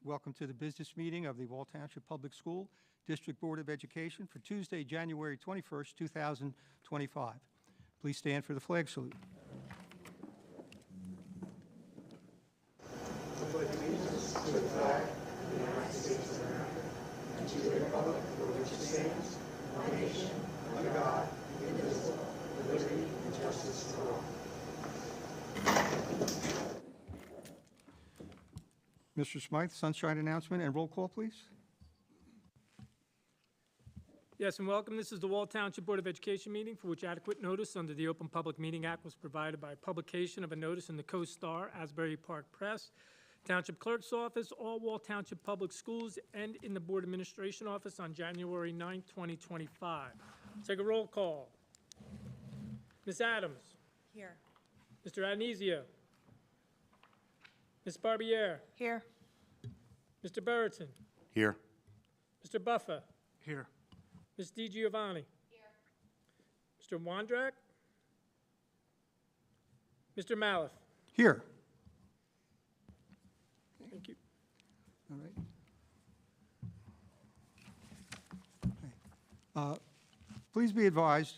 Welcome to the business meeting of the Wall Township Public School District Board of Education for Tuesday, January 21st, 2025. Please stand for the flag salute. I pledge allegiance to the flag of the United States of America and to the republic for which it stands, one nation, under God, indivisible, with liberty and justice for all. Mr. Smythe, sunshine announcement and roll call, please. Yes, and welcome. This is the Wall Township Board of Education meeting for which adequate notice under the Open Public Meeting Act was provided by publication of a notice in the Co-Star, Asbury Park Press, Township Clerk's Office, all Wall Township Public Schools, and in the Board Administration Office on January 9, 2025. Take a roll call. Ms. Adams. Here. Mr. Adenizio. Ms. Barbier. Here. Mr. Burton. Here. Mr. Buffer. Here. Ms. DiGiovanni. Here. Mr. Wondrak. Mr. Maliff. Here. Thank you. All right. Okay. Please be advised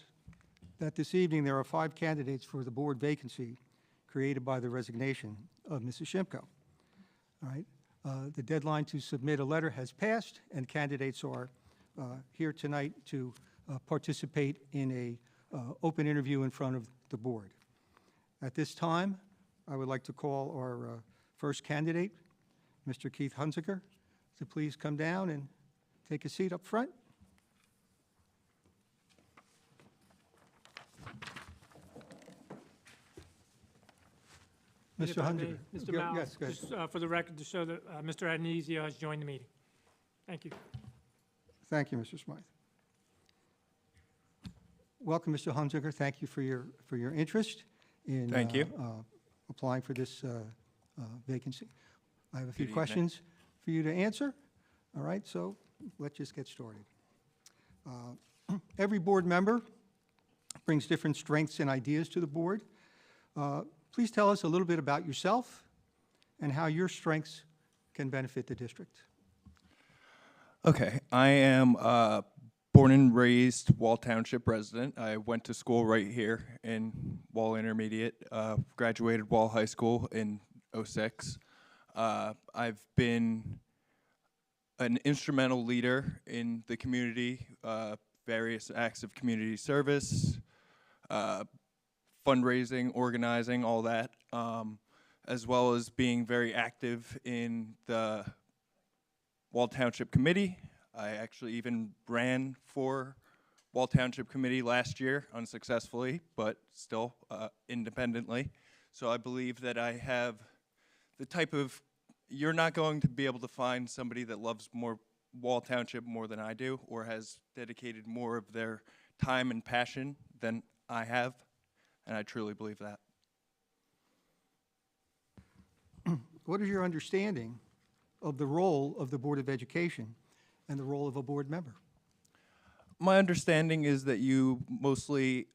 that this evening there are 5 candidates for the board vacancy created by the resignation of Mrs. Shimko. All right. The deadline to submit a letter has passed, and candidates are here tonight to participate in a open interview in front of the board. At this time, I would like to call our first candidate, Mr. Keith Hunziker, to please come down and take a seat up front. Mr. Hunziker. Mr. Maliff, yes, go ahead. just for the record, to show that Mr. Adenizio has joined the meeting. Thank you. Thank you, Mr. Smythe. Welcome, Mr. Hunziker. Thank you for your interest in applying for this vacancy. I have a few questions for you to answer. All right, so let's just get started. Every board member brings different strengths and ideas to the board. Please tell us a little bit about yourself and how your strengths can benefit the district. Okay, I am born and raised Wall Township resident. I went to school right here in Wall Intermediate, graduated Wall High School in '06. I've been an instrumental leader in the community, various acts of community service, fundraising, organizing, all that, as well as being very active in the Wall Township Committee. I actually even ran for Wall Township Committee last year, unsuccessfully, but still independently. So I believe that I have the type of, you're not going to be able to find somebody that loves more Wall Township more than I do, or has dedicated more of their time and passion than I have. And I truly believe that. What is your understanding of the role of the Board of Education and the role of a board member? My understanding is that you mostly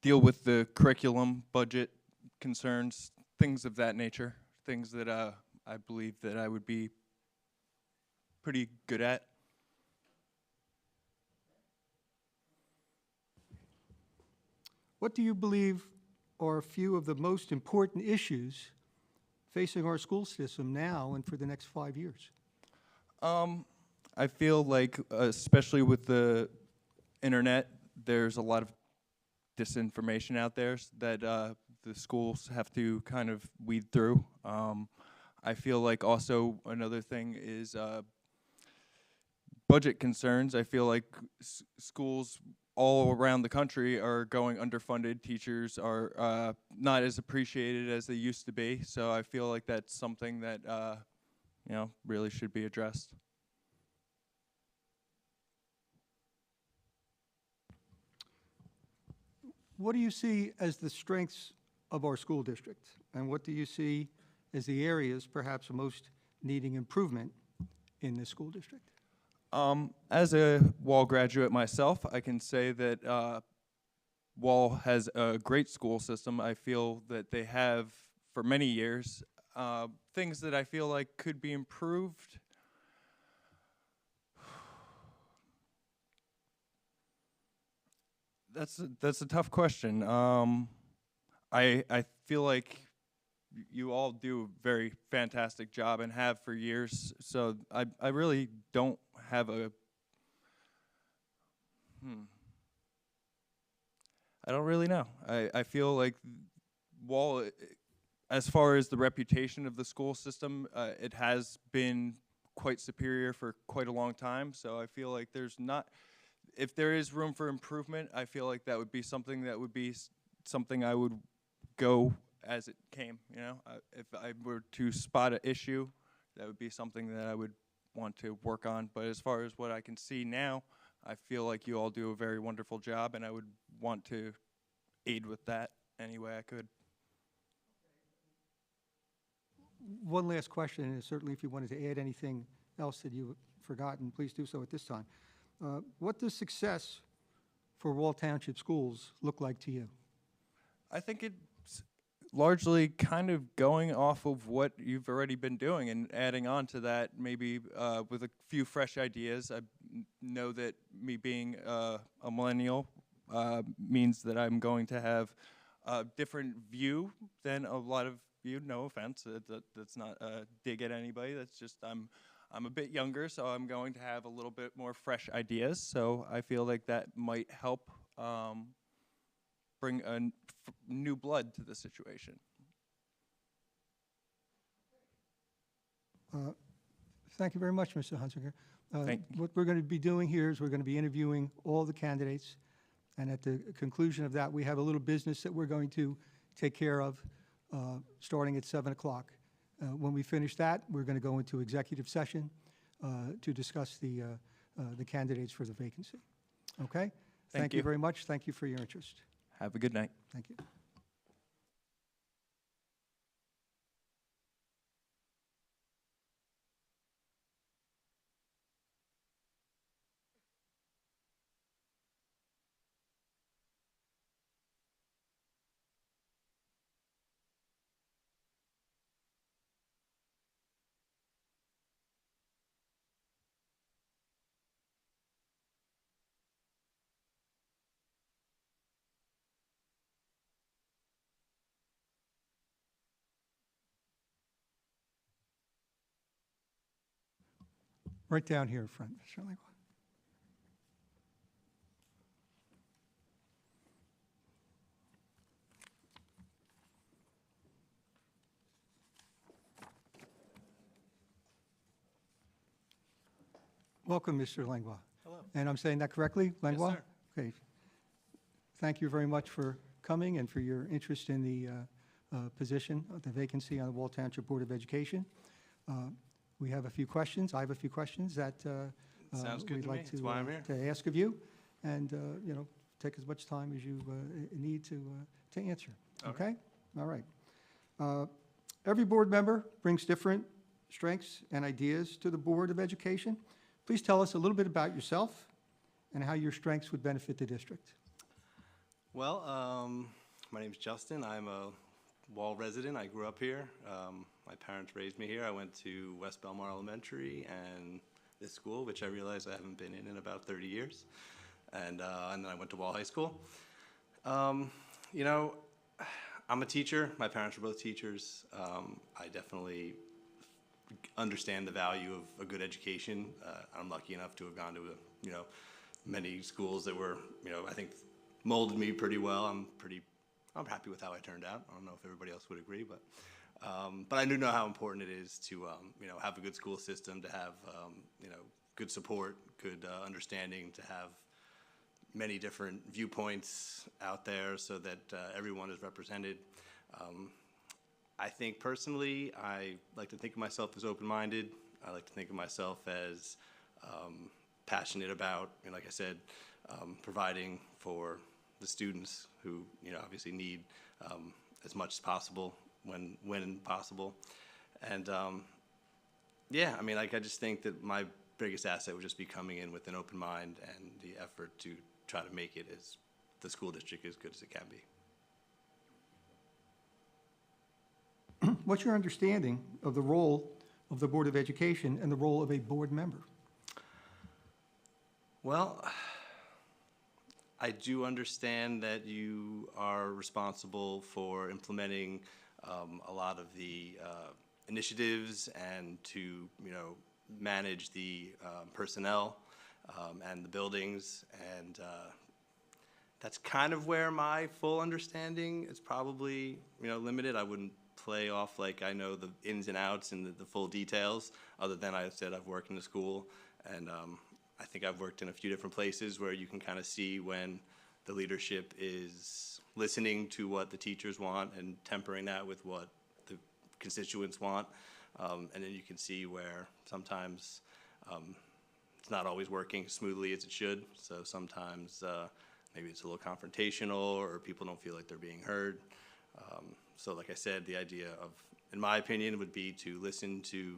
deal with the curriculum, budget concerns, things of that nature, things that I believe that I would be pretty good at. What do you believe are a few of the most important issues facing our school system now and for the next 5 years? I feel like, especially with the internet, there's a lot of disinformation out there that the schools have to kind of weed through. I feel like also another thing is budget concerns. I feel like schools all around the country are going underfunded. Teachers are not as appreciated as they used to be. So I feel like that's something that really should be addressed. What do you see as the strengths of our school district? And what do you see as the areas perhaps most needing improvement in this school district? As a Wall graduate myself, I can say that Wall has a great school system. I feel that they have for many years. Things that I feel like could be improved. That's a tough question. I feel like you all do a very fantastic job and have for years. So I really don't have a. I don't really know. I feel like while as far as the reputation of the school system, it has been quite superior for quite a long time. So I feel like there's not, if there is room for improvement, I feel like that would be something something I would go as it came. You know, if I were to spot an issue, that would be something that I would want to work on. But as far as what I can see now, I feel like you all do a very wonderful job, and I would want to aid with that any way I could. One last question, and certainly if you wanted to add anything else that you've forgotten, please do so at this time. What does success for Wall Township schools look like to you? I think it's largely kind of going off of what you've already been doing and adding on to that, maybe with a few fresh ideas. I know that me being a millennial means that I'm going to have a different view than a lot of you. No offense, that's not a dig at anybody. That's just I'm a bit younger, so I'm going to have a little bit more fresh ideas. So I feel like that might help bring new blood to the situation. Thank you very much, Mr. Hunsinger. Thank you. What we're going to be doing here is we're going to be interviewing all the candidates, and at the conclusion of that, we have a little business that we're going to take care of starting at 7 o'clock. When we finish that, we're going to go into executive session to discuss the candidates for the vacancy. Okay? Thank you very much. Thank you for your interest. Have a good night. Thank you. Right down here in front, Mr. Langwa. Welcome, Mr. Langwa. Hello. And I'm saying that correctly, Langwa? Yes, sir. Okay. Thank you very much for coming and for your interest in the position, the vacancy on the Wall Township Board of Education. We have a few questions. I have a few questions that Sounds good we'd to like me. That's why I'm here. to ask of you, and you know, take as much time as you need to answer. Okay? All right. Every board member brings different strengths and ideas to the Board of Education. Please tell us a little bit about yourself and how your strengths would benefit the district. Well, my name is Justin. I'm a Wall resident. I grew up here. My parents raised me here. I went to West Belmar Elementary and this school, which I realize I haven't been in about 30 years. And then I went to Wall High School. You know, I'm a teacher. My parents were both teachers. I definitely understand the value of a good education. I'm lucky enough to have gone to, you know, many schools that were, you know, I think molded me pretty well. I'm happy with how I turned out. I don't know if everybody else would agree, but I do know how important it is to, you know, have a good school system, to have, you know, good support, good understanding, to have many different viewpoints out there so that everyone is represented. I think personally, I like to think of myself as open-minded. I like to think of myself as passionate about, you know, like I said, providing for the students who, you know, obviously need as much as possible when possible. And yeah, I mean, like, I just think that my biggest asset would just be coming in with an open mind and the effort to try to make it as the school district as good as it can be. What's your understanding of the role of the Board of Education and the role of a board member? Well, I do understand that you are responsible for implementing a lot of the initiatives and to, manage the personnel and the buildings, and that's kind of where my full understanding is probably, limited. I wouldn't play off like I know the ins and outs and the full details, other than I said I've worked in the school, and I think I've worked in a few different places where you can kind of see when the leadership is listening to what the teachers want and tempering that with what the constituents want. And then you can see where sometimes it's not always working smoothly as it should. So sometimes maybe it's a little confrontational, or people don't feel like they're being heard. So like I said, the idea of, in my opinion, would be to listen to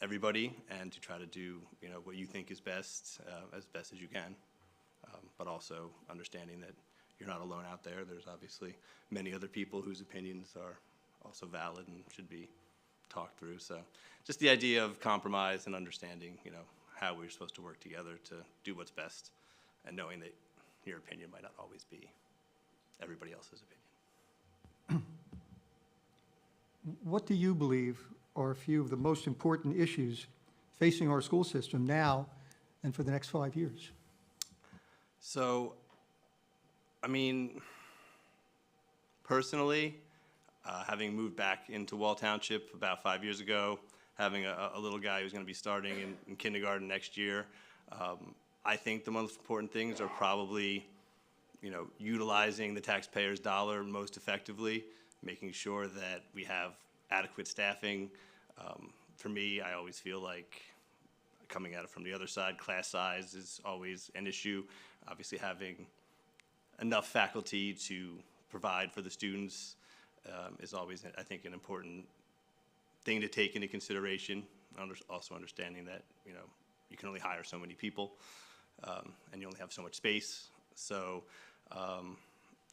everybody and to try to do, what you think is best as you can. But also understanding that you're not alone out there. There's obviously many other people whose opinions are also valid and should be talked through. So just the idea of compromise and understanding, how we're supposed to work together to do what's best, and knowing that your opinion might not always be everybody else's opinion. What do you believe are a few of the most important issues facing our school system now and for the next 5 years? So, personally, having moved back into Wall Township about 5 years ago, having a little guy who's going to be starting in kindergarten next year, I think the most important things are probably, utilizing the taxpayer's dollar most effectively, making sure that we have adequate staffing. For me, I always feel like, coming at it from the other side, class size is always an issue. Obviously, having enough faculty to provide for the students is always, I think, an important thing to take into consideration. Also understanding that, you can only hire so many people, and you only have so much space. So,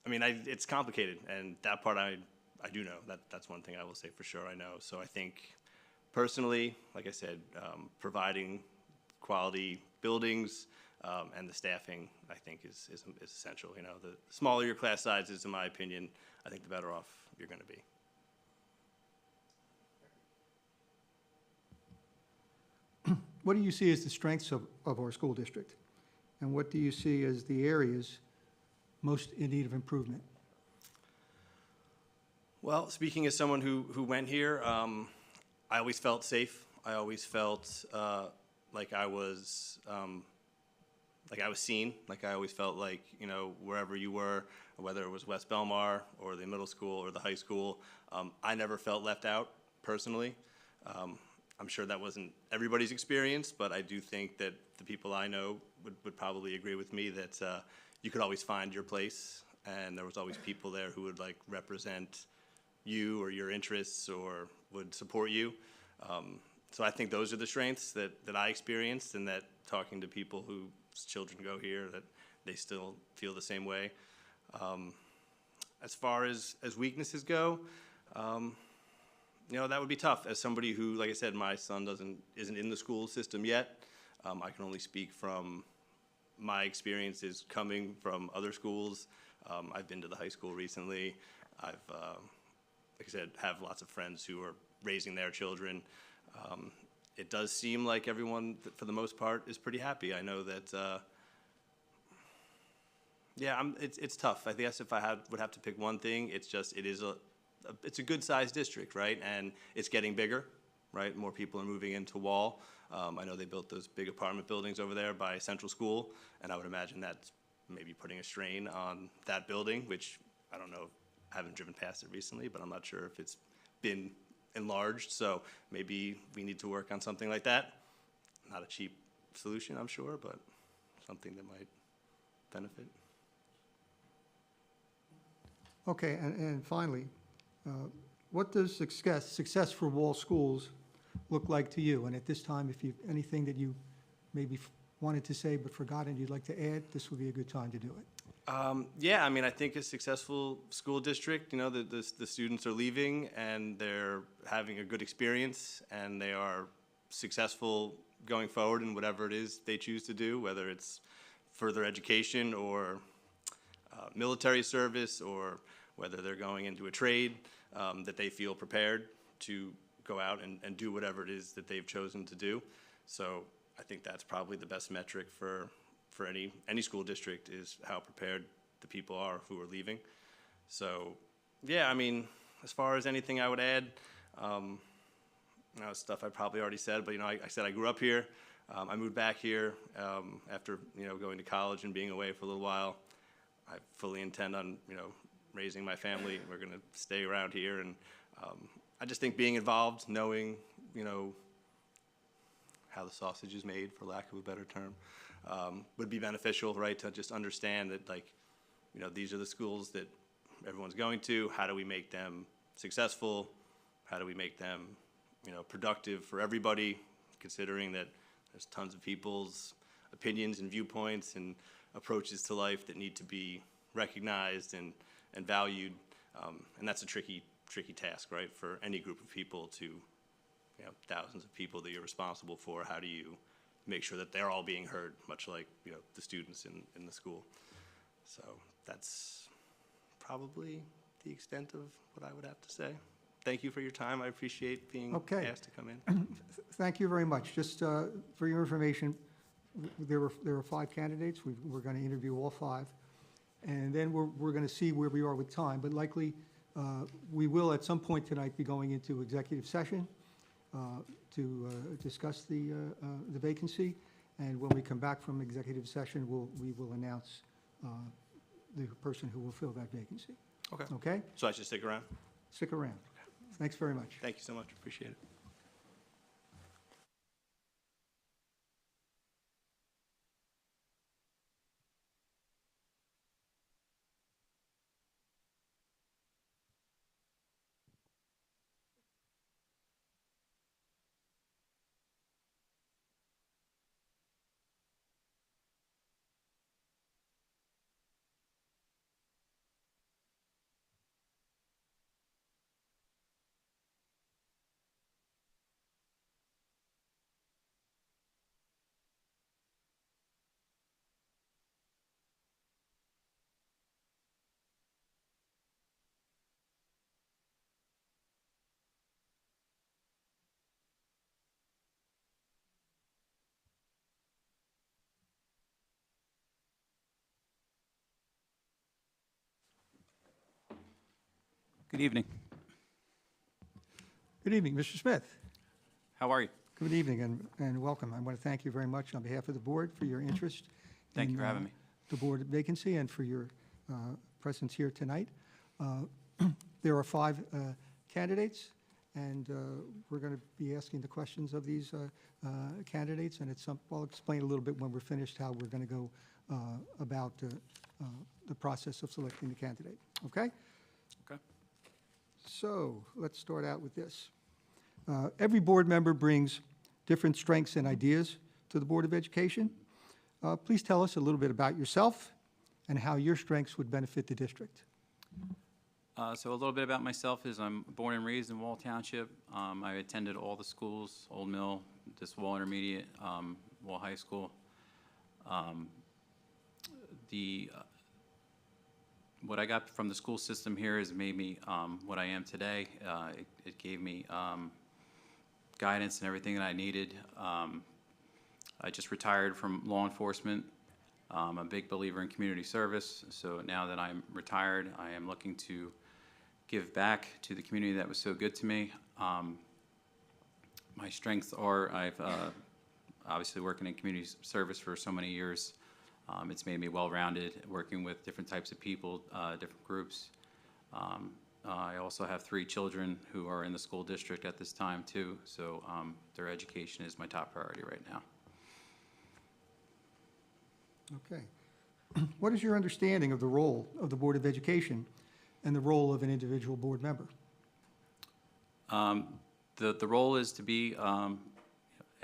it's complicated, and that part I do know. That's one thing I will say for sure I know. So I think, personally, like I said, providing quality buildings and the staffing, I think, is essential. The smaller your class sizes, in my opinion, I think the better off you're going to be. What do you see as the strengths of our school district? And what do you see as the areas most in need of improvement? Well, speaking as someone who went here, I always felt safe. I always felt like I was seen. Like I always felt like, wherever you were, whether it was West Belmar or the middle school or the high school, I never felt left out personally. I'm sure that wasn't everybody's experience, but I do think that the people I know would probably agree with me that you could always find your place, and there was always people there who would represent you or your interests or would support you. So I think those are the strengths that I experienced, and that talking to people whose children go here, that they still feel the same way. As far as weaknesses go, that would be tough. As somebody who, like I said, my son isn't in the school system yet. I can only speak from my experiences coming from other schools. I've been to the high school recently. I've, like I said, have lots of friends who are raising their children. It does seem like everyone, for the most part, is pretty happy. I know that, it's tough. I guess if I would have to pick one thing, it's a good-sized district, right? And it's getting bigger, right? More people are moving into Wall. I know they built those big apartment buildings over there by Central School, and I would imagine that's maybe putting a strain on that building, which I don't know. I haven't driven past it recently, but I'm not sure if it's been enlarged. So maybe we need to work on something like that. Not a cheap solution, I'm sure, but something that might benefit. Okay, and finally, what does success for Wall schools look like to you? And at this time, if you anything that you maybe wanted to say but forgot and you'd like to add, this would be a good time to do it. Yeah, I mean, I think a successful school district, you know, the students are leaving and they're having a good experience and they are successful going forward in whatever it is they choose to do, whether it's further education or military service, or whether they're going into a trade, that they feel prepared to go out and do whatever it is that they've chosen to do. So I think that's probably the best metric for any school district, is how prepared the people are who are leaving. So yeah, I mean, as far as anything I would add, you know, stuff I probably already said, but you know, I said I grew up here. I moved back here after, you know, going to college and being away for a little while. I fully intend on, you know, raising my family. We're going to stay around here, and I just think being involved, knowing, you know, how the sausage is made, for lack of a better term, would be beneficial, right? To just understand that, like, you know, these are the schools that everyone's going to. How do we make them successful? How do we make them, you know, productive for everybody, considering that there's tons of people's opinions and viewpoints and approaches to life that need to be recognized and valued. And that's a tricky task, right, for any group of people to, you know, thousands of people that you're responsible for. How do you make sure that they're all being heard, much like, you know, the students in the school? So that's probably the extent of what I would have to say. Thank you for your time. I appreciate being asked to come in. Thank you very much. Just for your information, there were 5 candidates. We're going to interview all 5. And then we're going to see where we are with time. But likely, we will at some point tonight be going into executive session to discuss the vacancy. And when we come back from executive session, we will announce the person who will fill that vacancy. Okay. Okay? So I should stick around? Stick around. Thanks very much. Thank you so much. Appreciate it. Good evening. Good evening, Mr. Smith. How are you? Good evening and welcome. I want to thank you very much on behalf of the board for your interest. Thank you for having me. The board vacancy and for your presence here tonight. There are 5 candidates, and we're going to be asking the questions of these candidates, and I'll explain a little bit when we're finished how we're going to go about the process of selecting the candidate. Okay? Okay. So let's start out with this. Every board member brings different strengths and ideas to the Board of Education. Please tell us a little bit about yourself and how your strengths would benefit the district. So a little bit about myself is I'm born and raised in Wall Township. I attended all the schools, Old Mill, this Wall Intermediate, Wall High School. What I got from the school system here has made me what I am today. It gave me guidance and everything that I needed. I just retired from law enforcement. I'm a big believer in community service, so now that I'm retired, I am looking to give back to the community that was so good to me. My strengths are I've obviously working in community service for so many years. It's made me well-rounded, working with different types of people, different groups. I also have 3 children who are in the school district at this time, too, so their education is my top priority right now. Okay. What is your understanding of the role of the Board of Education and the role of an individual board member? The role is to be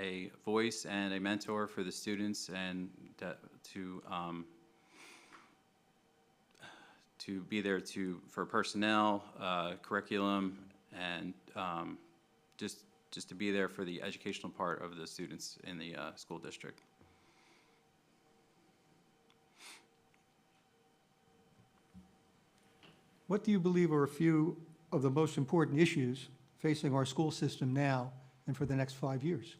a voice and a mentor for the students, and to to be there for personnel, curriculum, and just to be there for the educational part of the students in the school district. What do you believe are a few of the most important issues facing our school system now and for the next 5 years?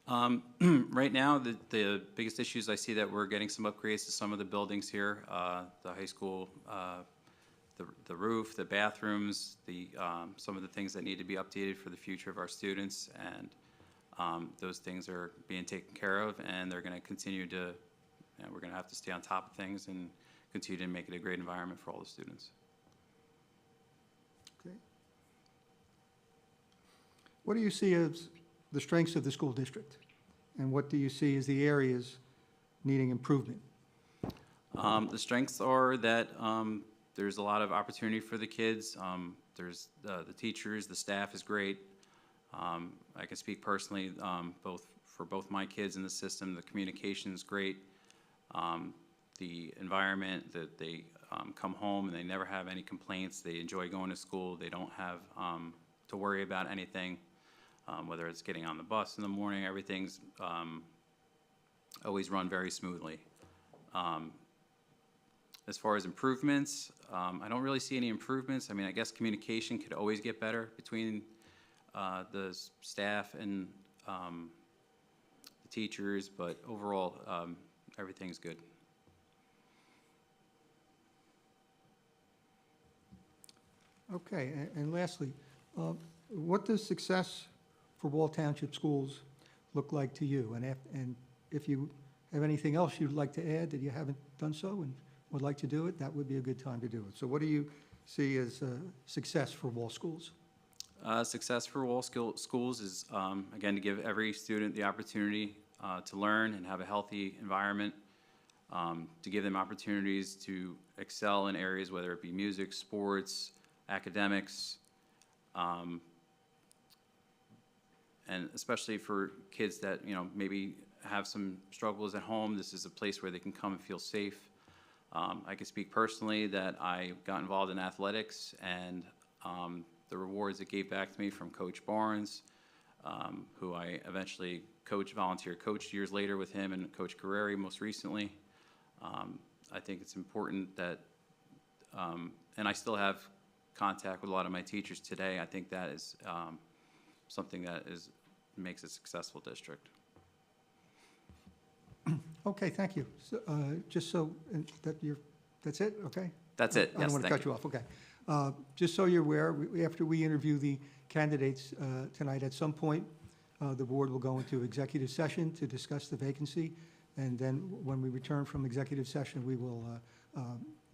Right now, the biggest issues I see that we're getting some upgrades to some of the buildings here, the high school, the roof, the bathrooms, some of the things that need to be updated for the future of our students, and those things are being taken care of, and they're going to continue to, we're going to have to stay on top of things and continue to make it a great environment for all the students. Okay. What do you see as the strengths of the school district? And what do you see as the areas needing improvement? The strengths are that there's a lot of opportunity for the kids. There's the teachers, the staff is great. I can speak personally for both my kids in the system. The communication is great. The environment that they come home and they never have any complaints. They enjoy going to school. They don't have to worry about anything, whether it's getting on the bus in the morning. Everything's always run very smoothly. As far as improvements, I don't really see any improvements. I mean, I guess communication could always get better between the staff and the teachers, but overall, everything's good. Okay, and lastly, what does success for Wall Township schools look like to you? And if you have anything else you'd like to add that you haven't done so and would like to do it, that would be a good time to do it. So what do you see as success for Wall schools? Success for Wall schools is, again, to give every student the opportunity to learn and have a healthy environment, to give them opportunities to excel in areas, whether it be music, sports, academics, and especially for kids that, maybe have some struggles at home, this is a place where they can come and feel safe. I can speak personally that I got involved in athletics, and the rewards it gave back to me from Coach Barnes, who I eventually volunteer coached years later with him, and Coach Guerreri most recently. I think it's important that, and I still have contact with a lot of my teachers today. I think that is something that makes a successful district. Okay, thank you. So, just so that's it, okay? That's it, I don't yes, want to thank cut you off, okay. Just so you're aware, after we interview the candidates tonight, at some point, the board will go into executive session to discuss the vacancy, and then when we return from executive session, we will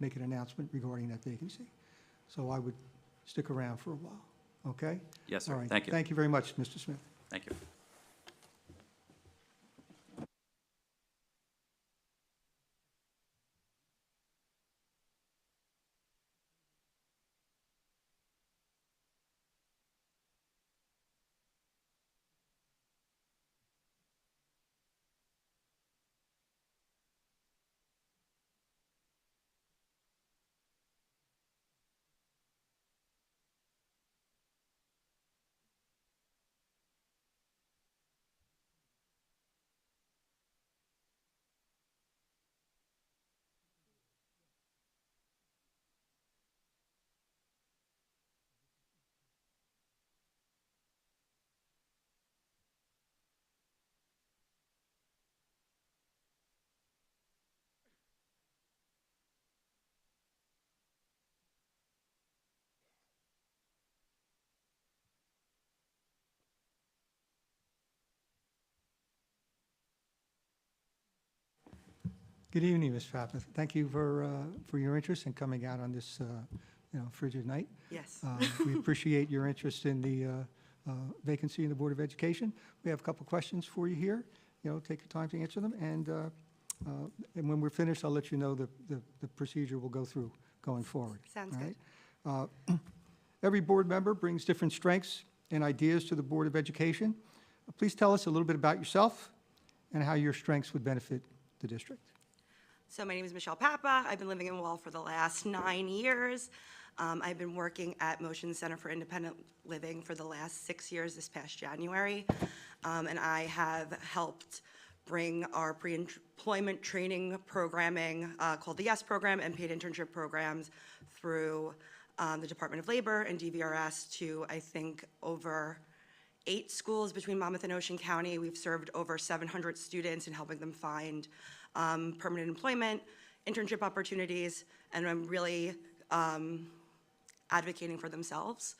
make an announcement regarding that vacancy. So I would stick around for a while, okay? Yes, sir. All right. Thank you. Thank you very much, Mr. Smith. Thank you. Good evening, Ms. Fatma. Thank you for your interest in coming out on this, frigid night. Yes. We appreciate your interest in the vacancy in the Board of Education. We have a couple questions for you here. Take your time to answer them, and when we're finished, I'll let you know the procedure we'll go through going forward. Sounds all right? Every board member brings different strengths and ideas to the Board of Education. Please tell us a little bit about yourself and how your strengths would benefit the district. So my name is Michelle Papa. I've been living in Wall for the last 9 years. I've been working at Motion Center for Independent Living for the last 6 years this past January. And I have helped bring our pre-employment training programming called the YES program and paid internship programs through the Department of Labor and DVRS to, I think, over 8 schools between Monmouth and Ocean County. We've served over 700 students in helping them find permanent employment, internship opportunities, and I'm really advocating for themselves.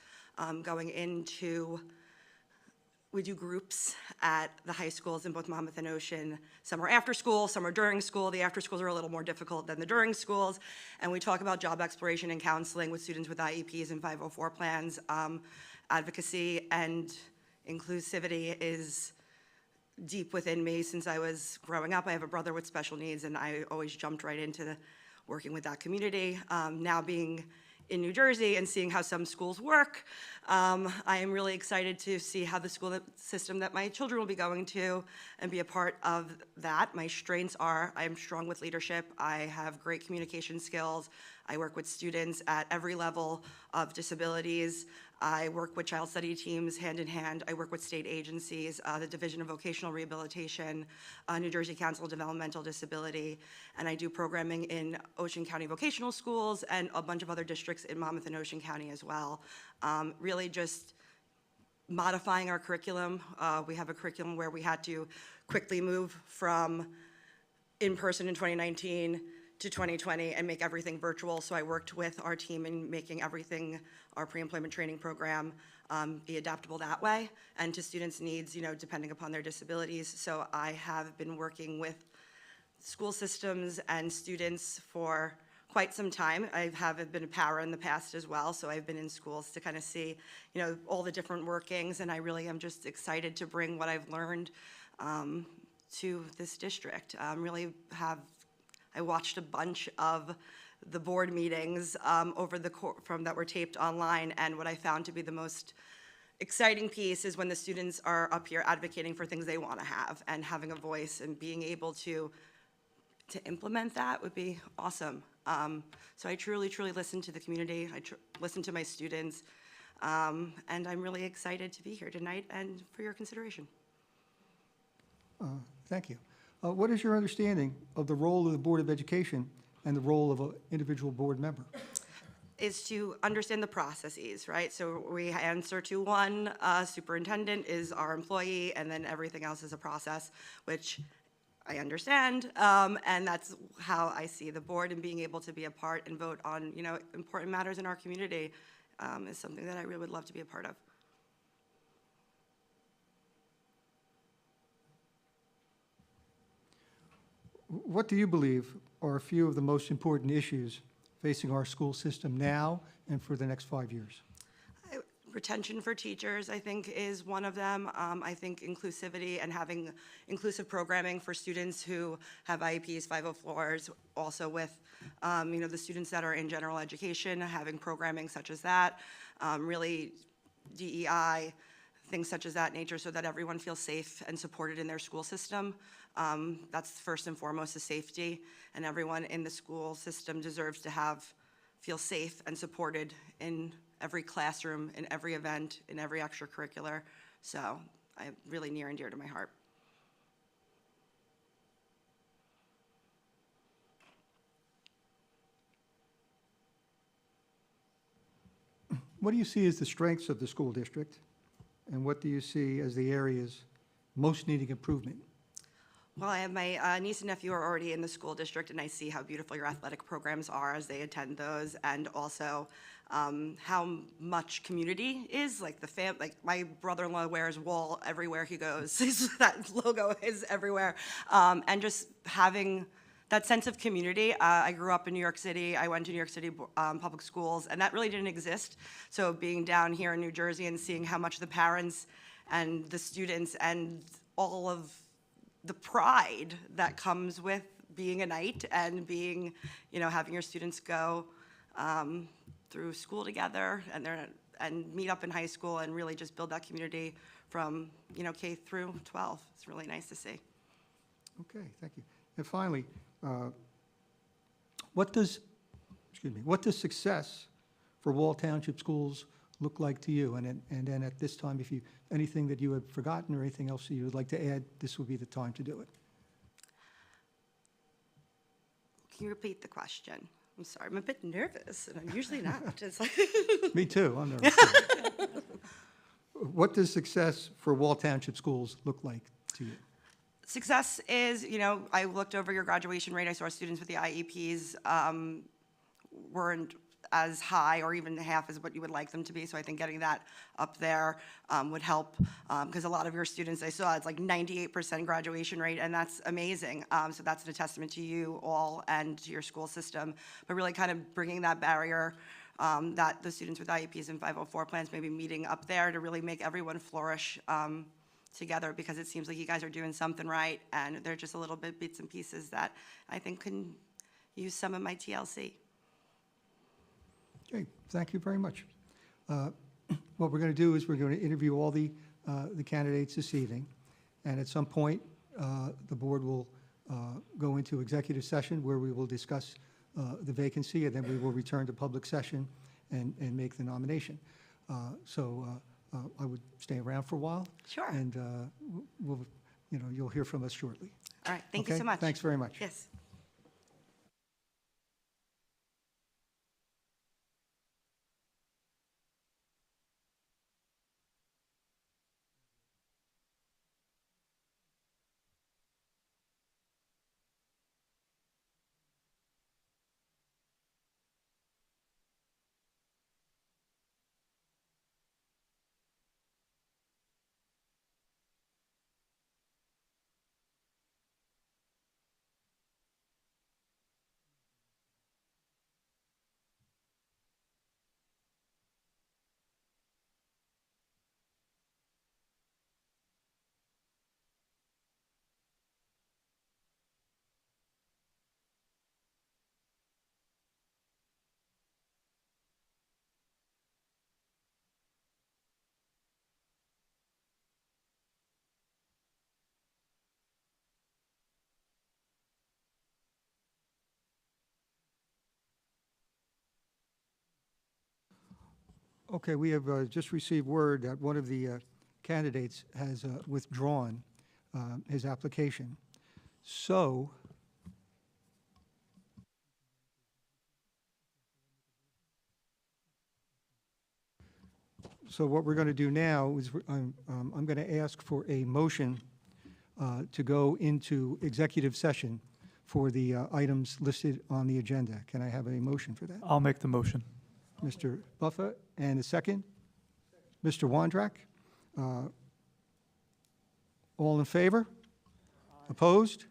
Going into, we do groups at the high schools in both Monmouth and Ocean. Some are after school, some are during school. The after schools are a little more difficult than the during schools. And we talk about job exploration and counseling with students with IEPs and 504 plans. Advocacy and inclusivity is deep within me since I was growing up. I have a brother with special needs, and I always jumped right into working with that community. Now being in New Jersey and seeing how some schools work, I am really excited to see how the school system that my children will be going to and be a part of that. My strengths are I am strong with leadership. I have great communication skills. I work with students at every level of disabilities. I work with child study teams hand in hand. I work with state agencies, the Division of Vocational Rehabilitation, New Jersey Council of Developmental Disability, and I do programming in Ocean County vocational schools and a bunch of other districts in Monmouth and Ocean County as well. Really just modifying our curriculum. We have a curriculum where we had to quickly move from in-person in 2019 to 2020 and make everything virtual. So I worked with our team in making everything, our pre-employment training program, be adaptable that way and to students' needs, depending upon their disabilities. So I have been working with school systems and students for quite some time. I have been a para in the past as well, so I've been in schools to kind of see, all the different workings, and I really am just excited to bring what I've learned to this district. I watched a bunch of the board meetings over the from that were taped online, and what I found to be the most exciting piece is when the students are up here advocating for things they want to have and having a voice and being able to implement that would be awesome. So I truly, truly listen to the community. I listen to my students, and I'm really excited to be here tonight and for your consideration. Thank you. What is your understanding of the role of the Board of Education and the role of an individual board member? Is to understand the processes, right? So we answer to one superintendent is our employee, and then everything else is a process, which I understand, and that's how I see the board, and being able to be a part and vote on, important matters in our community is something that I really would love to be a part of. What do you believe are a few of the most important issues facing our school system now and for the next 5 years? Retention for teachers, I think, is one of them. I think inclusivity and having inclusive programming for students who have IEPs, 504s, also with, the students that are in general education, having programming such as that, really DEI, things such as that nature, so that everyone feels safe and supported in their school system. That's first and foremost is safety, and everyone in the school system deserves to feel safe and supported in every classroom, in every event, in every extracurricular. So I'm really near and dear to my heart. What do you see as the strengths of the school district, and what do you see as the areas most needing improvement? Well, I have my niece and nephew are already in the school district, and I see how beautiful your athletic programs are as they attend those, and also how much community is. Like my brother-in-law wears Wall everywhere he goes. That logo is everywhere, and just having that sense of community. I grew up in New York City. I went to New York City public schools, and that really didn't exist. So being down here in New Jersey and seeing how much the parents and the students and all of the pride that comes with being a Knight and being, having your students go through school together and meet up in high school and really just build that community from, K through 12. It's really nice to see. Okay, thank you. And finally, What does, excuse me, what does success for Wall Township schools look like to you? And then at this time, if you, anything that you have forgotten or anything else that you would like to add, this would be the time to do it. Can you repeat the question? I'm sorry, I'm a bit nervous, and I'm usually not. It's like, Me too, I'm nervous. What does success for Wall Township schools look like to you? success is, I looked over your graduation rate. I saw students with the IEPs weren't as high or even half as what you would like them to be. So I think getting that up there would help, because a lot of your students I saw, it's like 98% graduation rate, and that's amazing. So that's a testament to you all and to your school system, but really kind of bringing that barrier that the students with IEPs and 504 plans may be meeting up there to really make everyone flourish together, because it seems like you guys are doing something right, and they're just a little bit bits and pieces that I think can use some of my TLC. Okay, thank you very much. What we're going to do is we're going to interview all the candidates this evening, and at some point, the board will go into executive session where we will discuss the vacancy, and then we will return to public session and make the nomination. So I would stay around for a while. Sure. And we'll, you'll hear from us shortly. All right, thank you Okay? so much. Thanks very much. Yes. Okay, we have just received word that one of the candidates has withdrawn his application. So what we're going to do now is I'm going to ask for a motion to go into executive session for the items listed on the agenda. Can I have a motion for that? I'll make the motion. Mr. Buffa, and a second? Mr. Wondrak? All in favor? Opposed?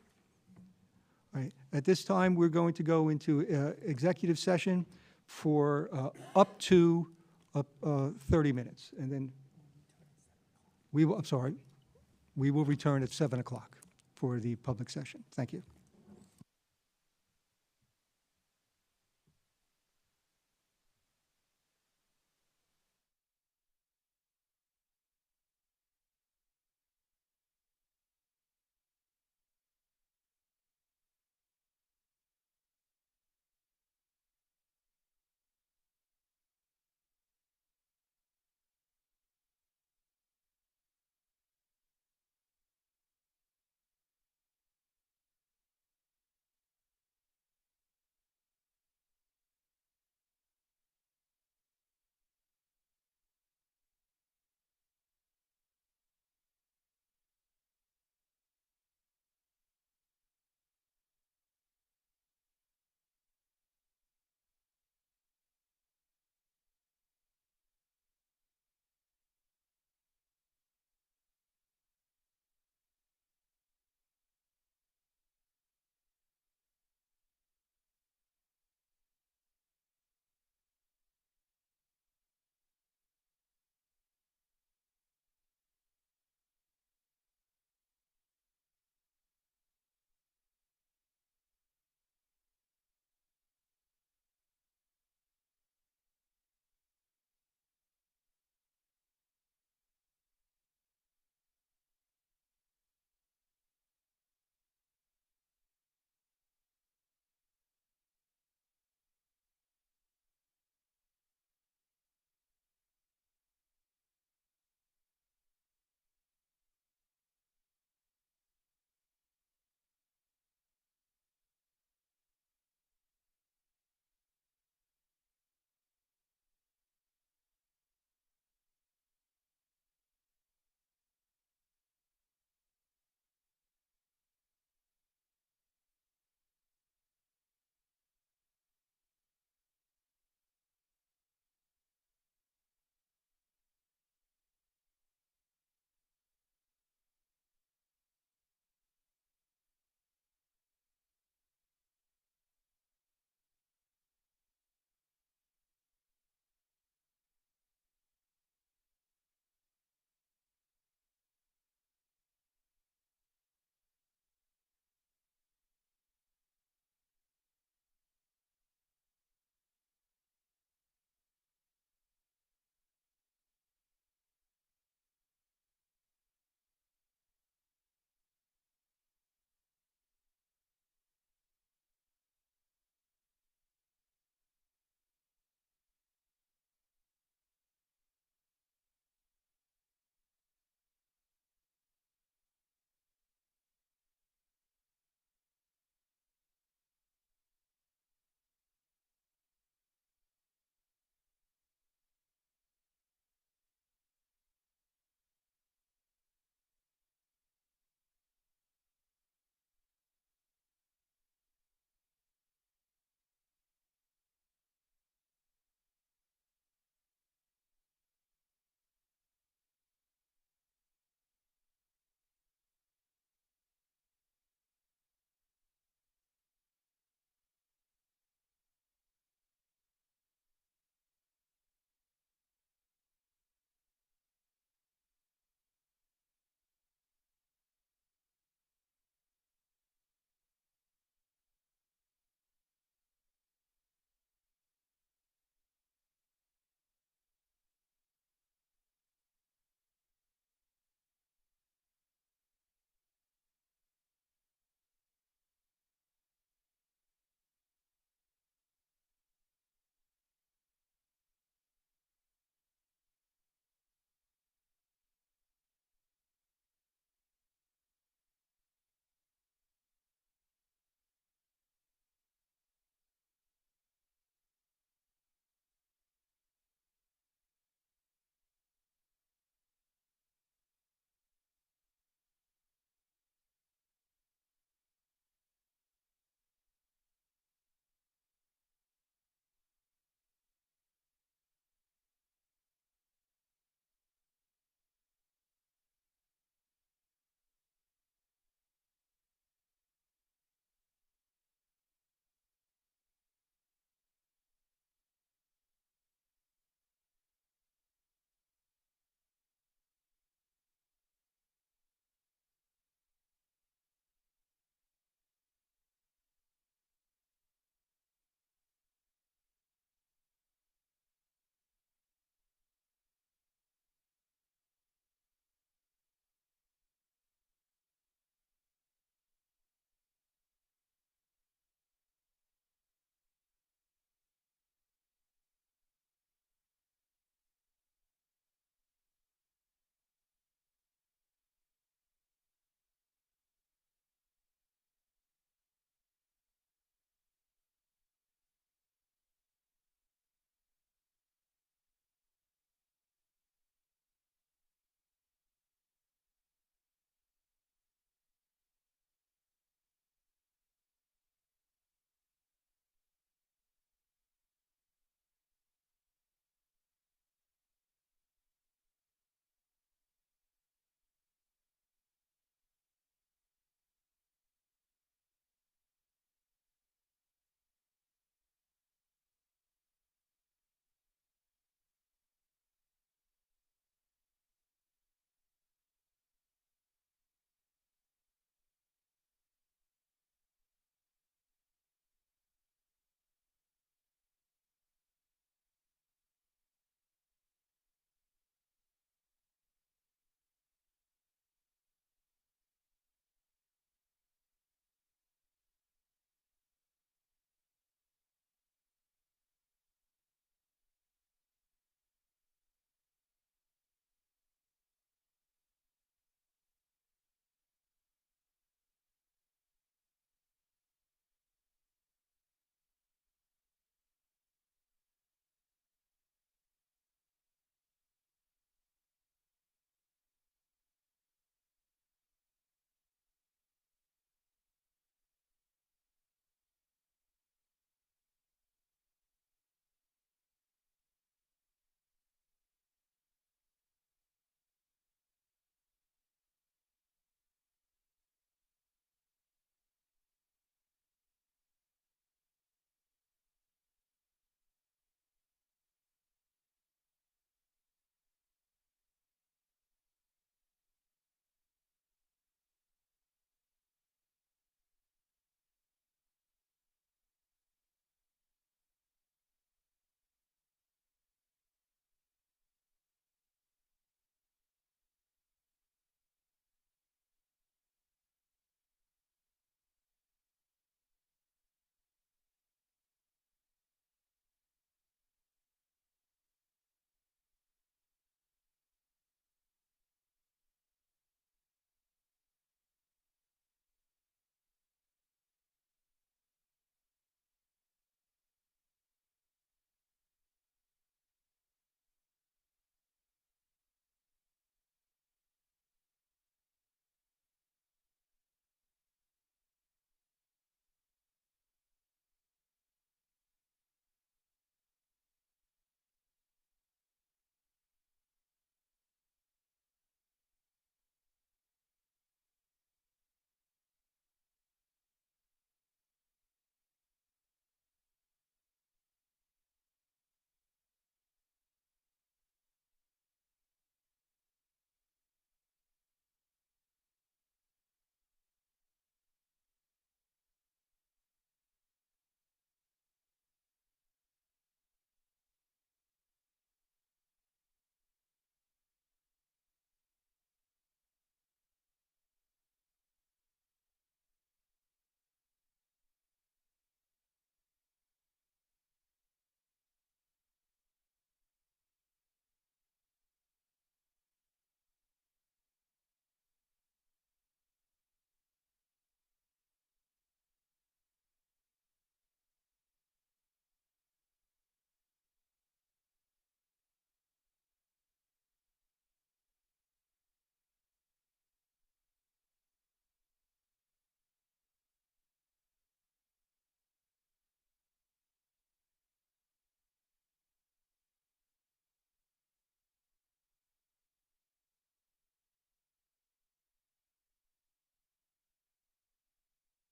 All right, at this time, we're going to go into executive session for up to 30 minutes, and then we will, I'm sorry, we will return at 7 o'clock for the public session. Thank you.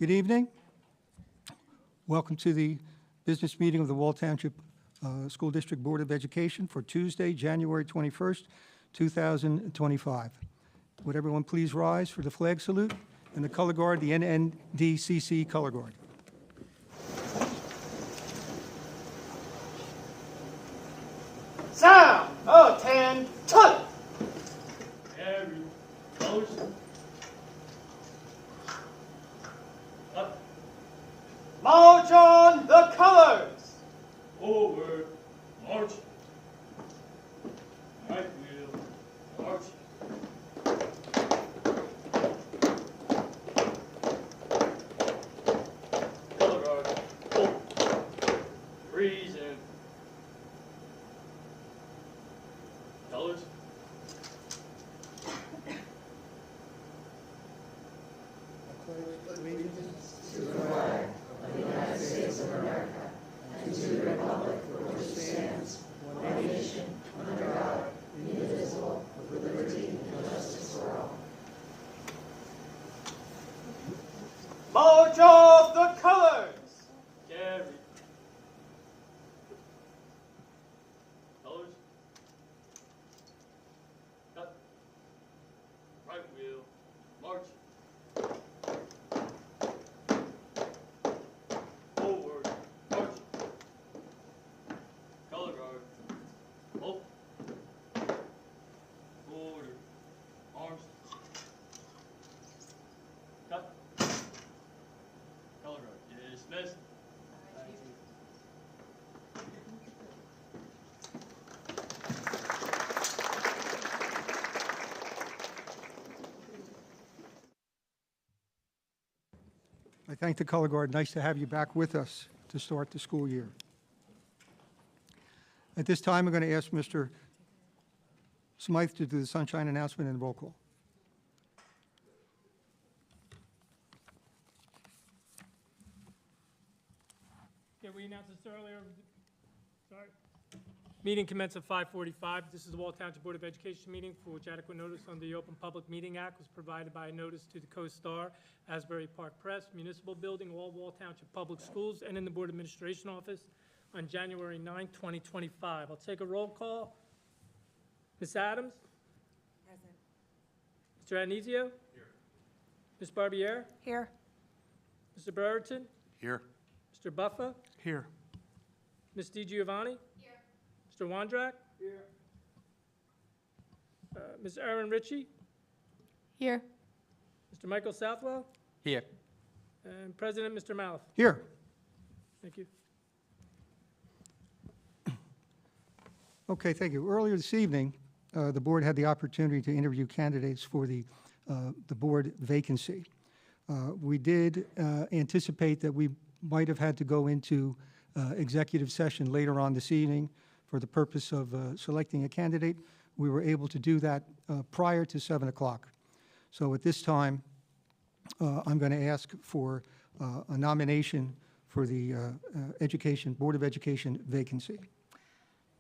Good evening. Welcome to the business meeting of the Wall Township School District Board of Education for Tuesday, January 21st, 2025. Would everyone please rise for the flag salute and the color guard, the NNDCC color guard. Sound attend tunnel. Every motion. Up. March on the colors. Forward, march. Right wheel, march. Color guard. Oh. Freeze in. Colors. March of the colors. Carry. Colors. Cut. Right wheel. March. Forward. March. Color guard. Halt. Order. Arms. Cut. Color guard. Dismissed. Thank you. I thank the color guard. Nice to have you back with us to start the school year. At this time, I'm going to ask Mr. Smythe to do the sunshine announcement and roll call. Okay, we announced this earlier. Sorry. Meeting commenced at 5:45. This is the Wall Township Board of Education meeting for which adequate notice under the Open Public Meeting Act was provided by a notice to the Co-Star, Asbury Park Press, Municipal Building, Wall Township Public Schools, and in the Board Administration Office on January 9, 2025. I'll take a roll call. Ms. Adams? Present. Mr. Addonizio? Here. Ms. Barbier? Here. Mr. Brereton? Here. Mr. Buffa? Here. Ms. DiGiovanni? Here. Mr. Wondrak? Here. Ms. Erin Ritchie? Here. Mr. Michael Southwell? Here. And President, Mr. Maliff. Here. Thank you. Okay, thank you. Earlier this evening, the board had the opportunity to interview candidates for the board vacancy. We did anticipate that we might have had to go into executive session later on this evening for the purpose of selecting a candidate. We were able to do that prior to 7 o'clock. So at this time, I'm going to ask for a nomination for the Board of Education vacancy.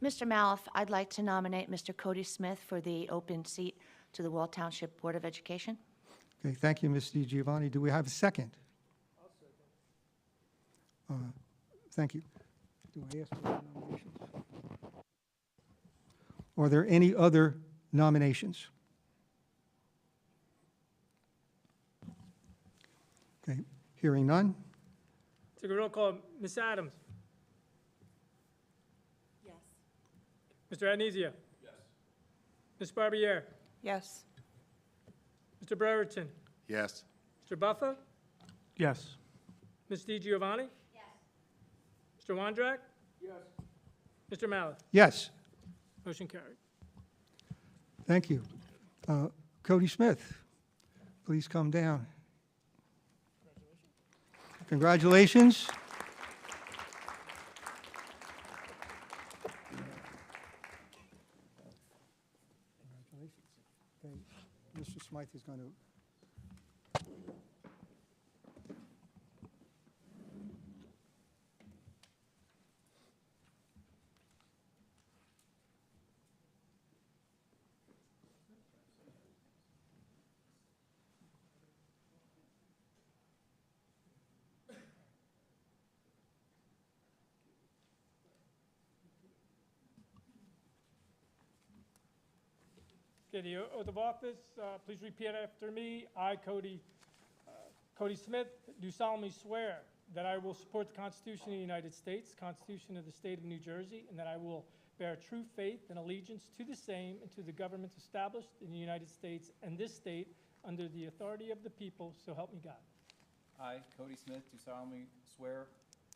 Mr. Maliff, I'd like to nominate Mr. Cody Smith for the open seat to the Wall Township Board of Education. Okay, thank you, Ms. DiGiovanni. Do we have a second? I'll second. Thank you. Do I ask for nominations? Are there any other nominations? Okay, hearing none. Take a roll call. Ms. Adams? Yes. Mr. Addonizio? Yes. Ms. Barbier? Yes. Mr. Brereton? Yes. Mr. Buffa? Yes. Ms. DiGiovanni? Yes. Mr. Wondrak? Yes. Mr. Maliff? Yes, Motion carried. thank you. Cody Smith, please come down. Congratulations. Okay, Mr. Smythe is going to Okay, the oath of office, please repeat after me. I, Cody Smith, do solemnly swear that I will support the Constitution of the United States, Constitution of the State of New Jersey, and that I will bear true faith and allegiance to the same and to the governments established in the United States and this state under the authority of the people, so help me God. I, Cody Smith, do solemnly swear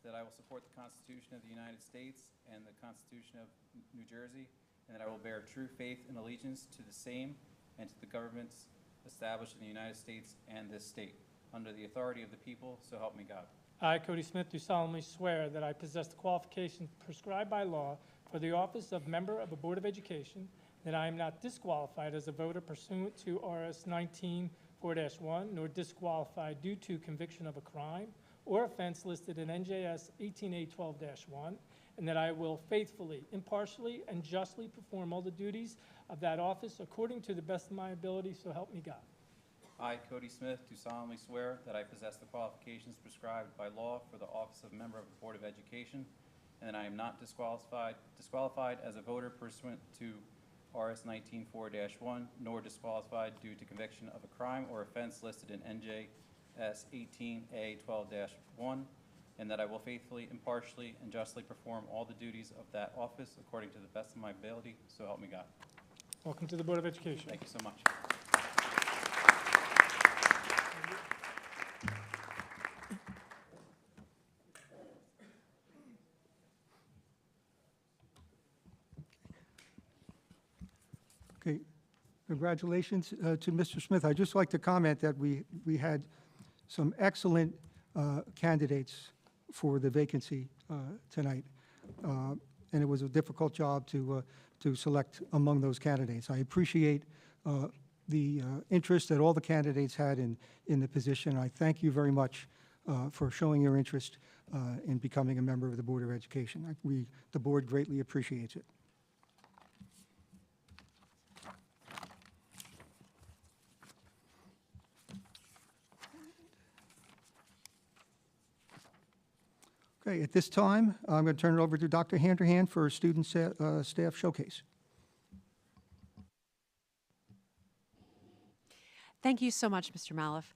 that I will support the Constitution of the United States and the Constitution of New Jersey, and that I will bear true faith and allegiance to the same and to the governments established in the United States and this state, under the authority of the people, so help me God. I, Cody Smith, do solemnly swear that I possess the qualifications prescribed by law for the office of member of a Board of Education, that I am not disqualified as a voter pursuant to RS 19-4-1, nor disqualified due to conviction of a crime or offense listed in NJS 18A12-1, and that I will faithfully, impartially, and justly perform all the duties of that office according to the best of my ability, so help me God. I, Cody Smith, do solemnly swear that I possess the qualifications prescribed by law for the office of member of the Board of Education, and that I am not disqualified as a voter pursuant to RS 19-4-1, nor disqualified due to conviction of a crime or offense listed in NJS 18A12-1, and that I will faithfully, impartially, and justly perform all the duties of that office according to the best of my ability, so help me God. Welcome to the Board of Education. Thank you so much. Okay, congratulations to Mr. Smith. I'd just like to comment that we had some excellent candidates for the vacancy tonight, and it was a difficult job to select among those candidates. I appreciate the interest that all the candidates had in the position. I thank you very much for showing your interest in becoming a member of the Board of Education. The board greatly appreciates it. Okay, at this time, I'm going to turn it over to Dr. Handerhan for a student staff showcase. Thank you so much, Mr. Malouf.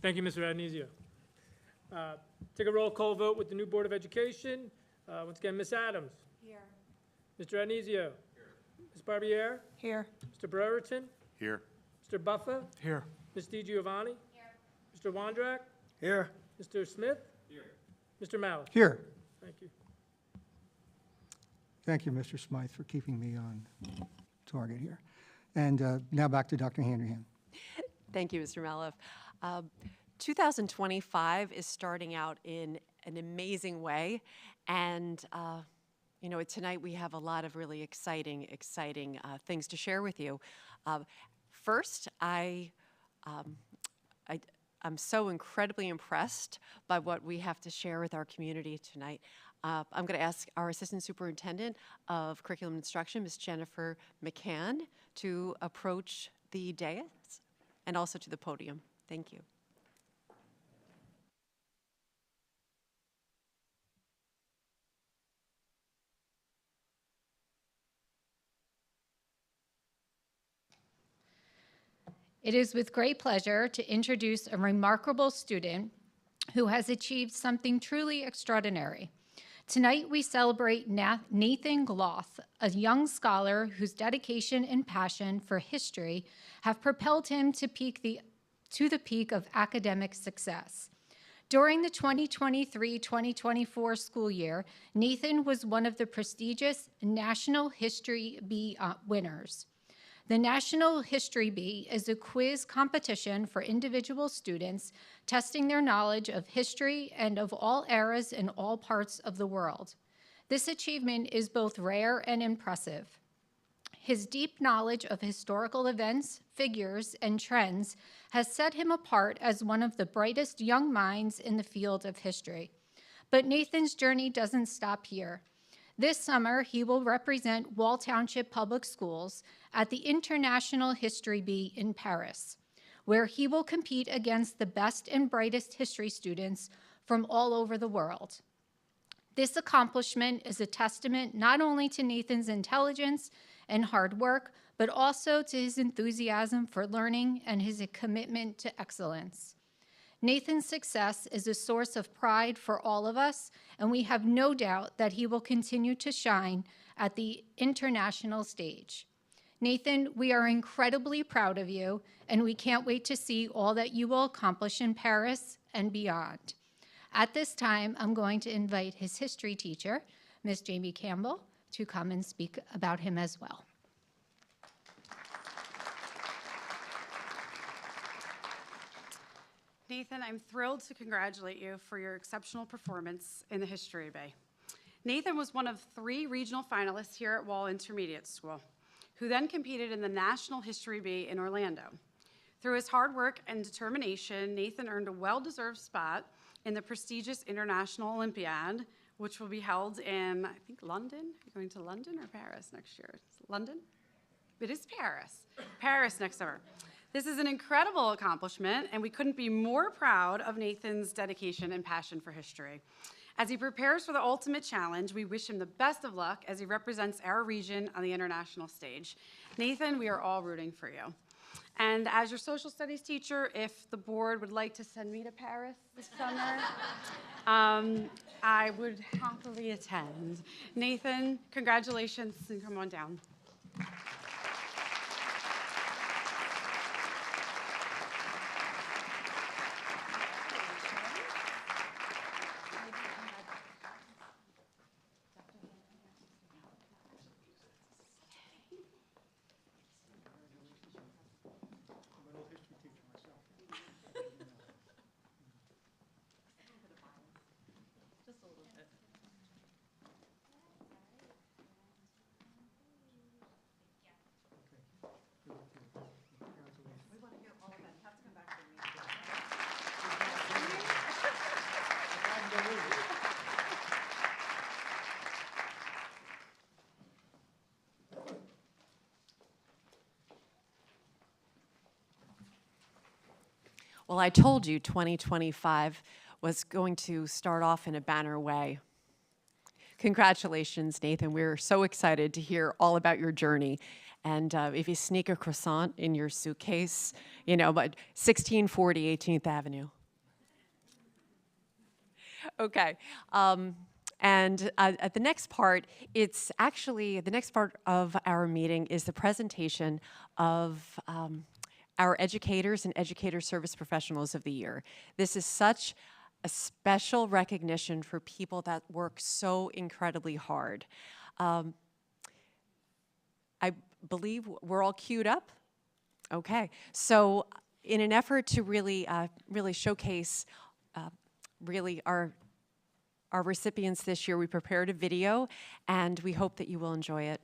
Thank you, Mr. Adenizio. Take a roll call vote with the new Board of Education. Once again, Ms. Adams. Here. Mr. Adenizio. Here. Ms. Barbiere. Here. Mr. Brereton. Here. Mr. Buffa. Here. Ms. DiGiovanni. Here. Mr. Wondrak. Here. Mr. Smith. Here. Mr. Malouf. Here. Thank you. Thank you, Mr. Smythe, for keeping me on target here. And now back to Dr. Handerhan. Thank you, Mr. Malouf. 2025 is starting out in an amazing way, and you know, tonight we have a lot of really exciting things to share with you. First, I'm so incredibly impressed by what we have to share with our community tonight. I'm going to ask our Assistant Superintendent of Curriculum Instruction, Ms. Jennifer McCann, to approach the dais and also to the podium. Thank you. It is with great pleasure to introduce a remarkable student who has achieved something truly extraordinary. Tonight we celebrate Nathan Gloth, a young scholar whose dedication and passion for history have propelled him to the peak of academic success. During the 2023-2024 school year, Nathan was one of the prestigious National History Bee winners. The National History Bee is a quiz competition for individual students testing their knowledge of history and of all eras in all parts of the world. This achievement is both rare and impressive. His deep knowledge of historical events, figures, and trends has set him apart as one of the brightest young minds in the field of history. But Nathan's journey doesn't stop here. This summer, he will represent Wall Township Public Schools at the International History Bee in Paris, where he will compete against the best and brightest history students from all over the world. This accomplishment is a testament not only to Nathan's intelligence and hard work, but also to his enthusiasm for learning and his commitment to excellence. Nathan's success is a source of pride for all of us, and we have no doubt that he will continue to shine at the international stage. Nathan, we are incredibly proud of you, and we can't wait to see all that you will accomplish in Paris and beyond. At this time, I'm going to invite his history teacher, Ms. Jamie Campbell, to come and speak about him as well. Nathan, I'm thrilled to congratulate you for your exceptional performance in the History Bay. Nathan was one of 3 regional finalists here at Wall Intermediate School, who then competed in the National History Bee in Orlando. Through his hard work and determination, Nathan earned a well-deserved spot in the prestigious International Olympiad, which will be held in, I think, London. You're going to London or Paris next year? It's London? It is Paris. Paris next summer. This is an incredible accomplishment, and we couldn't be more proud of Nathan's dedication and passion for history. As he prepares for the ultimate challenge, we wish him the best of luck as he represents our region on the international stage. Nathan, we are all rooting for you. And as your social studies teacher, if the board would like to send me to Paris this summer, I would happily attend. Nathan, congratulations, and come on down. Well, I told you 2025 was going to start off in a banner way. Congratulations, Nathan. We're so excited to hear all about your journey. And if you sneak a croissant in your suitcase, you know, but 1640 18th Avenue. Okay. And at the next part, it's actually, the next part of our meeting is the presentation of our educators and educator service professionals of the year. This is such a special recognition for people that work so incredibly hard. I believe we're all queued up. Okay, so in an effort to really showcase really our recipients this year, we prepared a video, and we hope that you will enjoy it.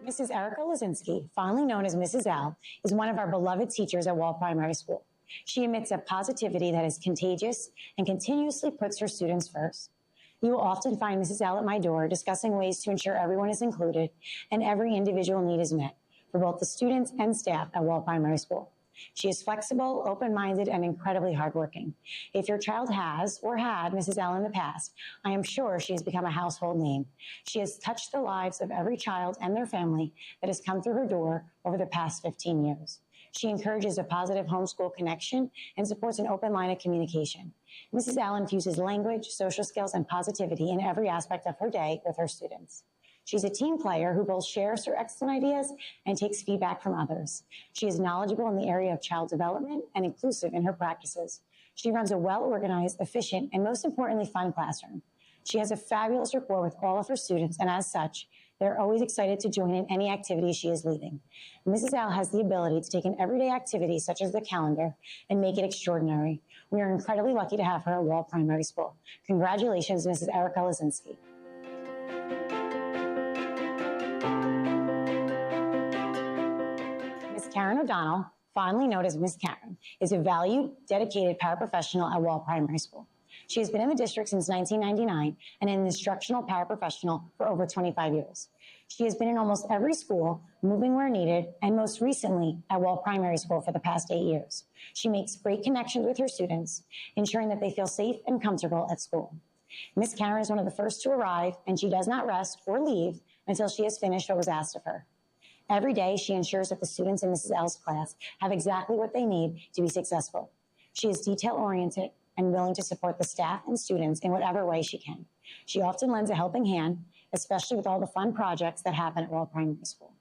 Mrs. Erica Lazinski, fondly known as Mrs. L, is one of our beloved teachers at Wall Primary School. She emits a positivity that is contagious and continuously puts her students first. You will often find Mrs. L at my door discussing ways to ensure everyone is included and every individual need is met for both the students and staff at Wall Primary School. She is flexible, open-minded, and incredibly hardworking. If your child has or had Mrs. L in the past, I am sure she has become a household name. She has touched the lives of every child and their family that has come through her door over the past 15 years. She encourages a positive homeschool connection and supports an open line of communication. Mrs. L infuses language, social skills, and positivity in every aspect of her day with her students. She's a team player who both shares her excellent ideas and takes feedback from others. She is knowledgeable in the area of child development and inclusive in her practices. She runs a well-organized, efficient, and most importantly, fun classroom. She has a fabulous rapport with all of her students, and as such, they're always excited to join in any activity she is leading. Mrs. Al has the ability to take an everyday activity such as the calendar and make it extraordinary. We are incredibly lucky to have her at Wall Primary School. Congratulations, Mrs. Erica Lazinski. Ms. Karen O'Donnell, fondly known as Miss Karen, is a valued, dedicated paraprofessional at Wall Primary School. She has been in the district since 1999 and an instructional paraprofessional for over 25 years. She has been in almost every school, moving where needed, and most recently at Wall Primary School for the past 8 years. She makes great connections with her students, ensuring that they feel safe and comfortable at school. Miss Karen is one of the first to arrive, and she does not rest or leave until she has finished what was asked of her. Every day, she ensures that the students in Mrs. L's class have exactly what they need to be successful. She is detail-oriented and willing to support the staff and students in whatever way she can. She often lends a helping hand, especially with all the fun projects that happen at Wall Primary School.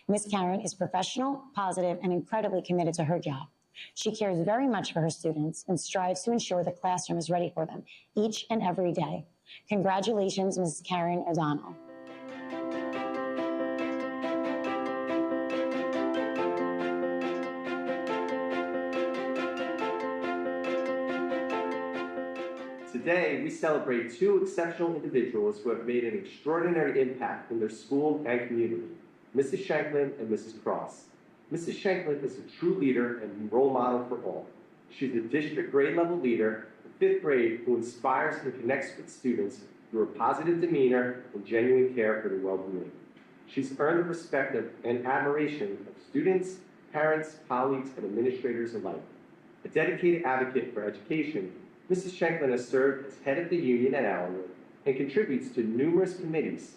Miss Karen is professional, positive, and incredibly committed to her job. She cares very much for her students and strives to ensure the classroom is ready for them each and every day. Congratulations, Mrs. Karen O'Donnell. Today, we celebrate two exceptional individuals who have made an extraordinary impact in their school and community, Mrs. Shanklin and Mrs. Cross. Mrs. Shanklin is a true leader and role model for all. She's a district grade level leader in 5th grade who inspires and connects with students through her positive demeanor and genuine care for their well-being. She's earned the respect and admiration of students, parents, colleagues, and administrators alike. A dedicated advocate for education, Mrs. Shanklin has served as head of the union at Allenwood and contributes to numerous committees.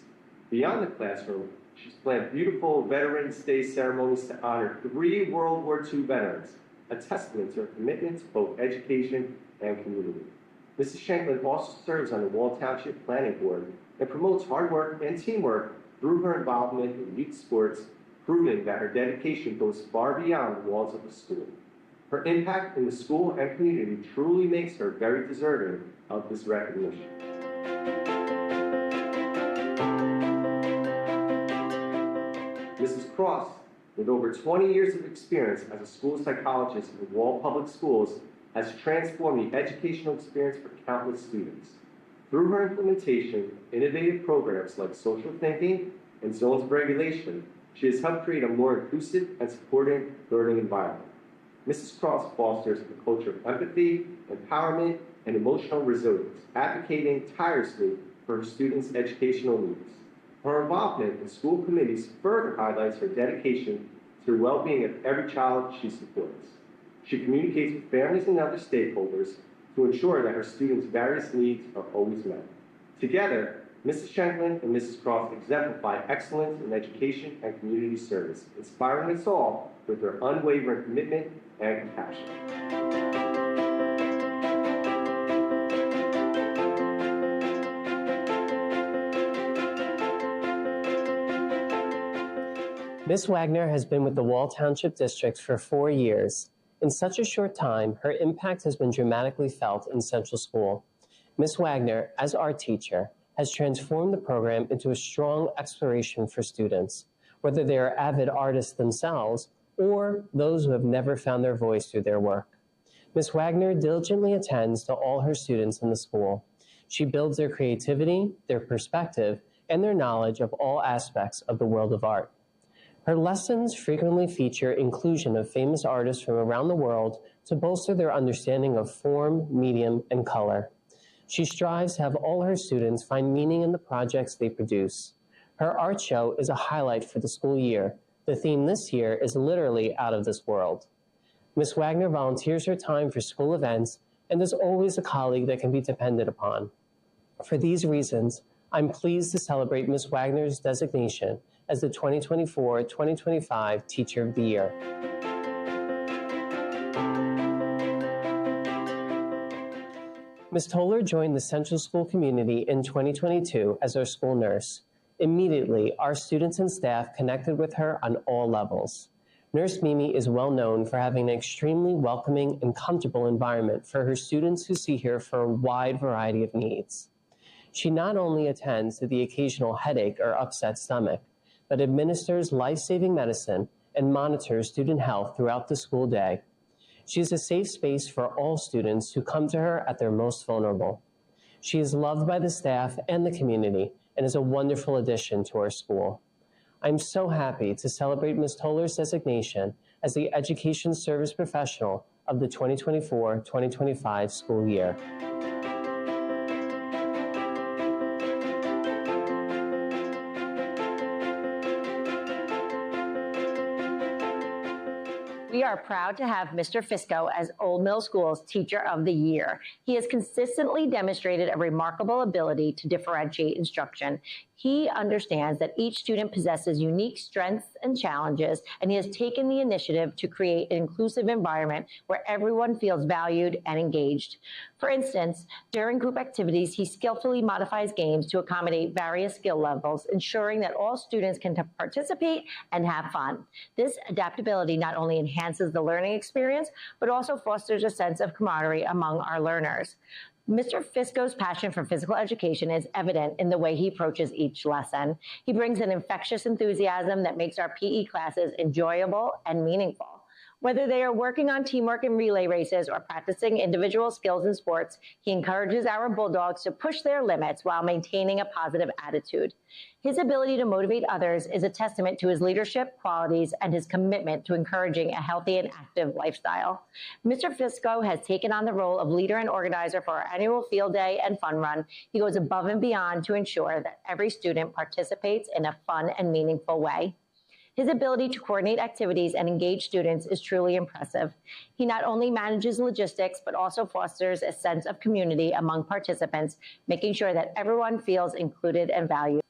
Beyond the classroom, she's planned beautiful Veterans Day ceremonies to honor 3 World War II veterans, a testament to her commitment to both education and community. Mrs. Shanklin also serves on the Wall Township Planning Board and promotes hard work and teamwork through her involvement in youth sports, proving that her dedication goes far beyond the walls of the school. Her impact in the school and community truly makes her very deserving of this recognition. Mrs. Cross, with over 20 years of experience as a school psychologist in Wall Public Schools, has transformed the educational experience for countless students. Through her implementation of innovative programs like social thinking and zones of regulation, she has helped create a more inclusive and supportive learning environment. Mrs. Cross fosters a culture of empathy, empowerment, and emotional resilience, advocating tirelessly for her students' educational needs. Her involvement in school committees further highlights her dedication to the well-being of every child she supports. She communicates with families and other stakeholders to ensure that her students' various needs are always met. Together, Mrs. Shanklin and Mrs. Cross exemplify excellence in education and community service, inspiring us all with their unwavering commitment and compassion. Ms. Wagner has been with the Wall Township District for 4 years. In such a short time, her impact has been dramatically felt in Central School. Ms. Wagner, as art teacher, has transformed the program into a strong exploration for students, whether they are avid artists themselves or those who have never found their voice through their work. Ms. Wagner diligently attends to all her students in the school. She builds their creativity, their perspective, and their knowledge of all aspects of the world of art. Her lessons frequently feature inclusion of famous artists from around the world to bolster their understanding of form, medium, and color. She strives to have all her students find meaning in the projects they produce. Her art show is a highlight for the school year. The theme this year is literally out of this world. Ms. Wagner volunteers her time for school events and is always a colleague that can be depended upon. For these reasons, I'm pleased to celebrate Ms. Wagner's designation as the 2024-2025 Teacher of the Year. Ms. Toller joined the Central School community in 2022 as our school nurse. Immediately, our students and staff connected with her on all levels. Nurse Mimi is well known for having an extremely welcoming and comfortable environment for her students who see her for a wide variety of needs. She not only attends to the occasional headache or upset stomach, but administers life-saving medicine and monitors student health throughout the school day. She is a safe space for all students who come to her at their most vulnerable. She is loved by the staff and the community and is a wonderful addition to our school. I'm so happy to celebrate Ms. Toller's designation as the Education Service Professional of the 2024-2025 school year. We are proud to have Mr. Fisco as Old Mill School's Teacher of the Year. He has consistently demonstrated a remarkable ability to differentiate instruction. He understands that each student possesses unique strengths and challenges, and he has taken the initiative to create an inclusive environment where everyone feels valued and engaged. For instance, during group activities, he skillfully modifies games to accommodate various skill levels, ensuring that all students can participate and have fun. This adaptability not only enhances the learning experience, but also fosters a sense of camaraderie among our learners. Mr. Fisco's passion for physical education is evident in the way he approaches each lesson. He brings an infectious enthusiasm that makes our PE classes enjoyable and meaningful. Whether they are working on teamwork in relay races or practicing individual skills in sports, he encourages our Bulldogs to push their limits while maintaining a positive attitude. His ability to motivate others is a testament to his leadership qualities and his commitment to encouraging a healthy and active lifestyle. Mr. Fisco has taken on the role of leader and organizer for our annual field day and fun run. He goes above and beyond to ensure that every student participates in a fun and meaningful way. His ability to coordinate activities and engage students is truly impressive. He not only manages logistics, but also fosters a sense of community among participants, making sure that everyone feels included and valued.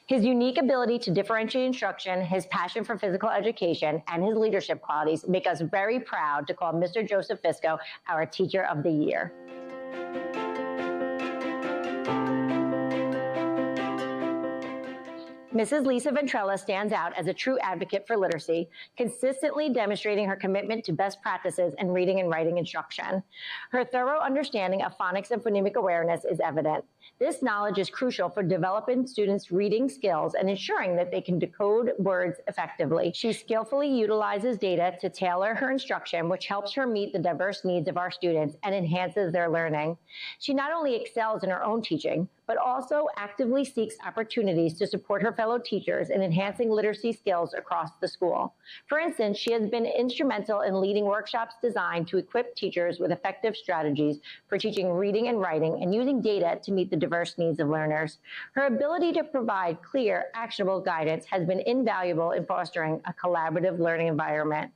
His unique ability to differentiate instruction, his passion for physical education, and his leadership qualities make us very proud to call Mr. Joseph Fisco our Teacher of the Year. Mrs. Lisa Ventrella stands out as a true advocate for literacy, consistently demonstrating her commitment to best practices in reading and writing instruction. Her thorough understanding of phonics and phonemic awareness is evident. This knowledge is crucial for developing students' reading skills and ensuring that they can decode words effectively. She skillfully utilizes data to tailor her instruction, which helps her meet the diverse needs of our students and enhances their learning. She not only excels in her own teaching, but also actively seeks opportunities to support her fellow teachers in enhancing literacy skills across the school. For instance, she has been instrumental in leading workshops designed to equip teachers with effective strategies for teaching reading and writing and using data to meet the diverse needs of learners. Her ability to provide clear, actionable guidance has been invaluable in fostering a collaborative learning environment.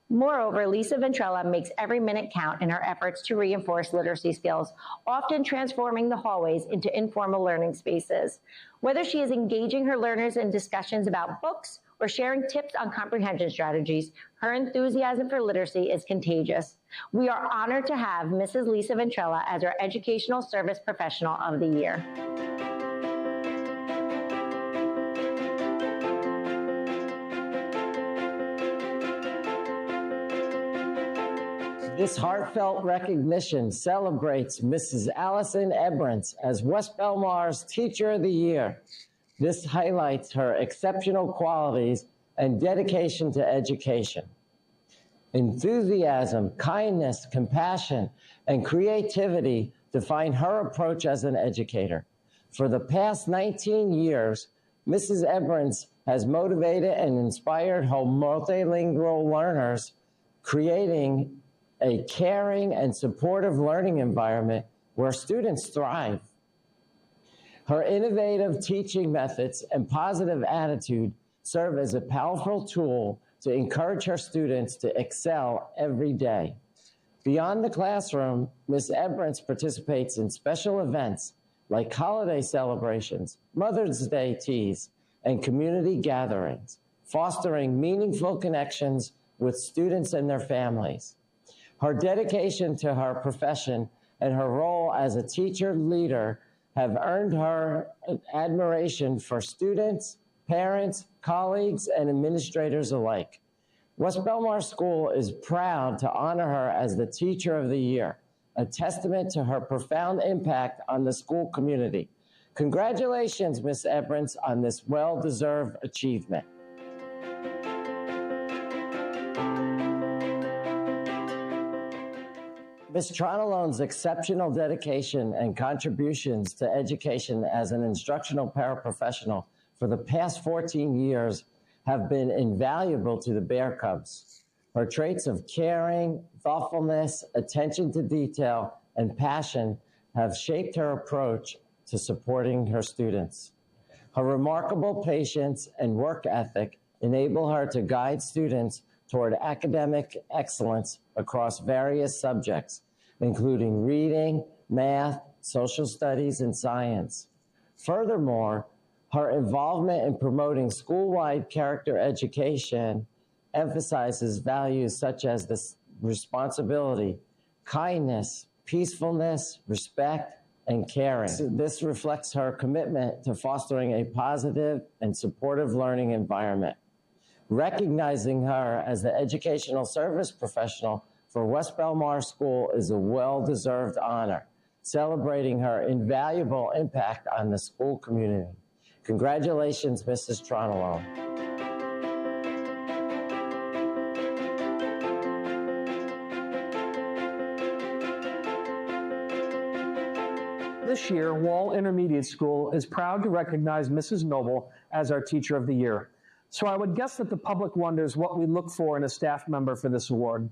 Moreover, Lisa Ventrella makes every minute count in her efforts to reinforce literacy skills, often transforming the hallways into informal learning spaces. Whether she is engaging her learners in discussions about books or sharing tips on comprehension strategies, her enthusiasm for literacy is contagious. We are honored to have Mrs. Lisa Ventrella as our Educational Service Professional of the Year. This heartfelt recognition celebrates Mrs. Allison Ebrance as West Belmar's Teacher of the Year. This highlights her exceptional qualities and dedication to education. Enthusiasm, kindness, compassion, and creativity define her approach as an educator. For the past 19 years, Mrs. Ebrance has motivated and inspired her multilingual learners, creating a caring and supportive learning environment where students thrive. Her innovative teaching methods and positive attitude serve as a powerful tool to encourage her students to excel every day. Beyond the classroom, Ms. Ebrance participates in special events like holiday celebrations, Mother's Day teas, and community gatherings, fostering meaningful connections with students and their families. Her dedication to her profession and her role as a teacher leader have earned her admiration for students, parents, colleagues, and administrators alike. West Belmar School is proud to honor her as the Teacher of the Year, a testament to her profound impact on the school community. Congratulations, Ms. Ebrance, on this well-deserved achievement. Ms. Tronalone's exceptional dedication and contributions to education as an instructional paraprofessional for the past 14 years have been invaluable to the Bear Cubs. Her traits of caring, thoughtfulness, attention to detail, and passion have shaped her approach to supporting her students. Her remarkable patience and work ethic enable her to guide students toward academic excellence across various subjects, including reading, math, social studies, and science. Furthermore, her involvement in promoting school-wide character education emphasizes values such as this responsibility, kindness, peacefulness, respect, and caring. This reflects her commitment to fostering a positive and supportive learning environment. Recognizing her as the educational service professional for West Belmar School is a well-deserved honor, celebrating her invaluable impact on the school community. Congratulations, Mrs. Tronello. This year, Wall Intermediate School is proud to recognize Mrs. Noble as our Teacher of the Year. So I would guess that the public wonders what we look for in a staff member for this award.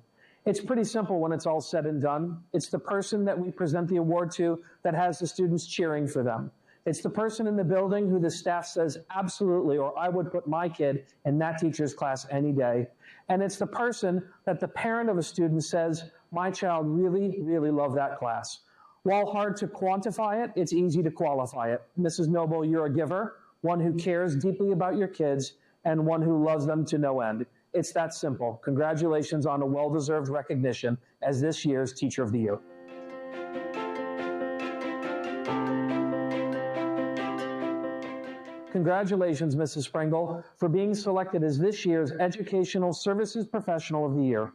It's pretty simple when it's all said and done. It's the person that we present the award to that has the students cheering for them. It's the person in the building who the staff says, absolutely, or I would put my kid in that teacher's class any day. And it's the person that the parent of a student says, my child really, really loved that class. While hard to quantify it, it's easy to qualify it. Mrs. Noble, you're a giver, one who cares deeply about your kids, and one who loves them to no end. It's that simple. Congratulations on a well-deserved recognition as this year's Teacher of the Year. Congratulations, Mrs. Springle, for being selected as this year's Educational Services Professional of the Year.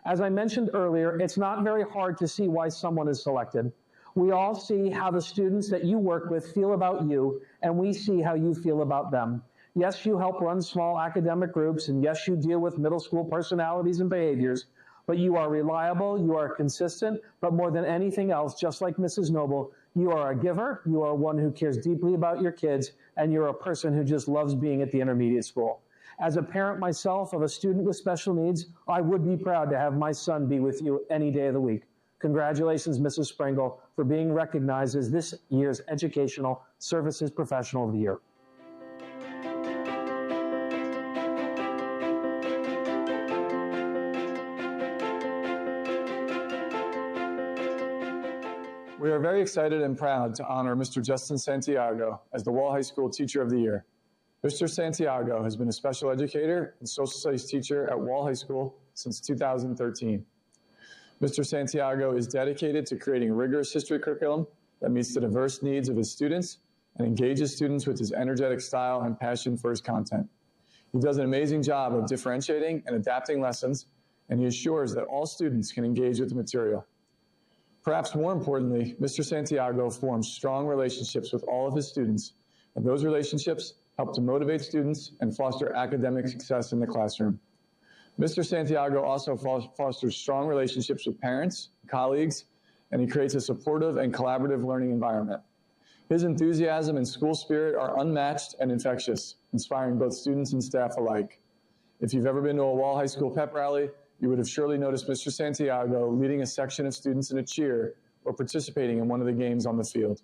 As I mentioned earlier, it's not very hard to see why someone is selected. We all see how the students that you work with feel about you, and we see how you feel about them. Yes, you help run small academic groups, and yes, you deal with middle school personalities and behaviors, but you are reliable, you are consistent, but more than anything else, just like Mrs. Noble, you are a giver, you are one who cares deeply about your kids, and you're a person who just loves being at the intermediate school. As a parent myself of a student with special needs, I would be proud to have my son be with you any day of the week. Congratulations, Mrs. Springle, for being recognized as this year's Educational Services Professional of the Year. We are very excited and proud to honor Mr. Justin Santiago as the Wall High School Teacher of the Year. Mr. Santiago has been a special educator and social studies teacher at Wall High School since 2013. Mr. Santiago is dedicated to creating rigorous history curriculum that meets the diverse needs of his students and engages students with his energetic style and passion for his content. He does an amazing job of differentiating and adapting lessons, and he assures that all students can engage with the material. Perhaps more importantly, Mr. Santiago forms strong relationships with all of his students, and those relationships help to motivate students and foster academic success in the classroom. Mr. Santiago also fosters strong relationships with parents, colleagues, and he creates a supportive and collaborative learning environment. His enthusiasm and school spirit are unmatched and infectious, inspiring both students and staff alike. If you've ever been to a Wall High School pep rally, you would have surely noticed Mr. Santiago leading a section of students in a cheer or participating in one of the games on the field.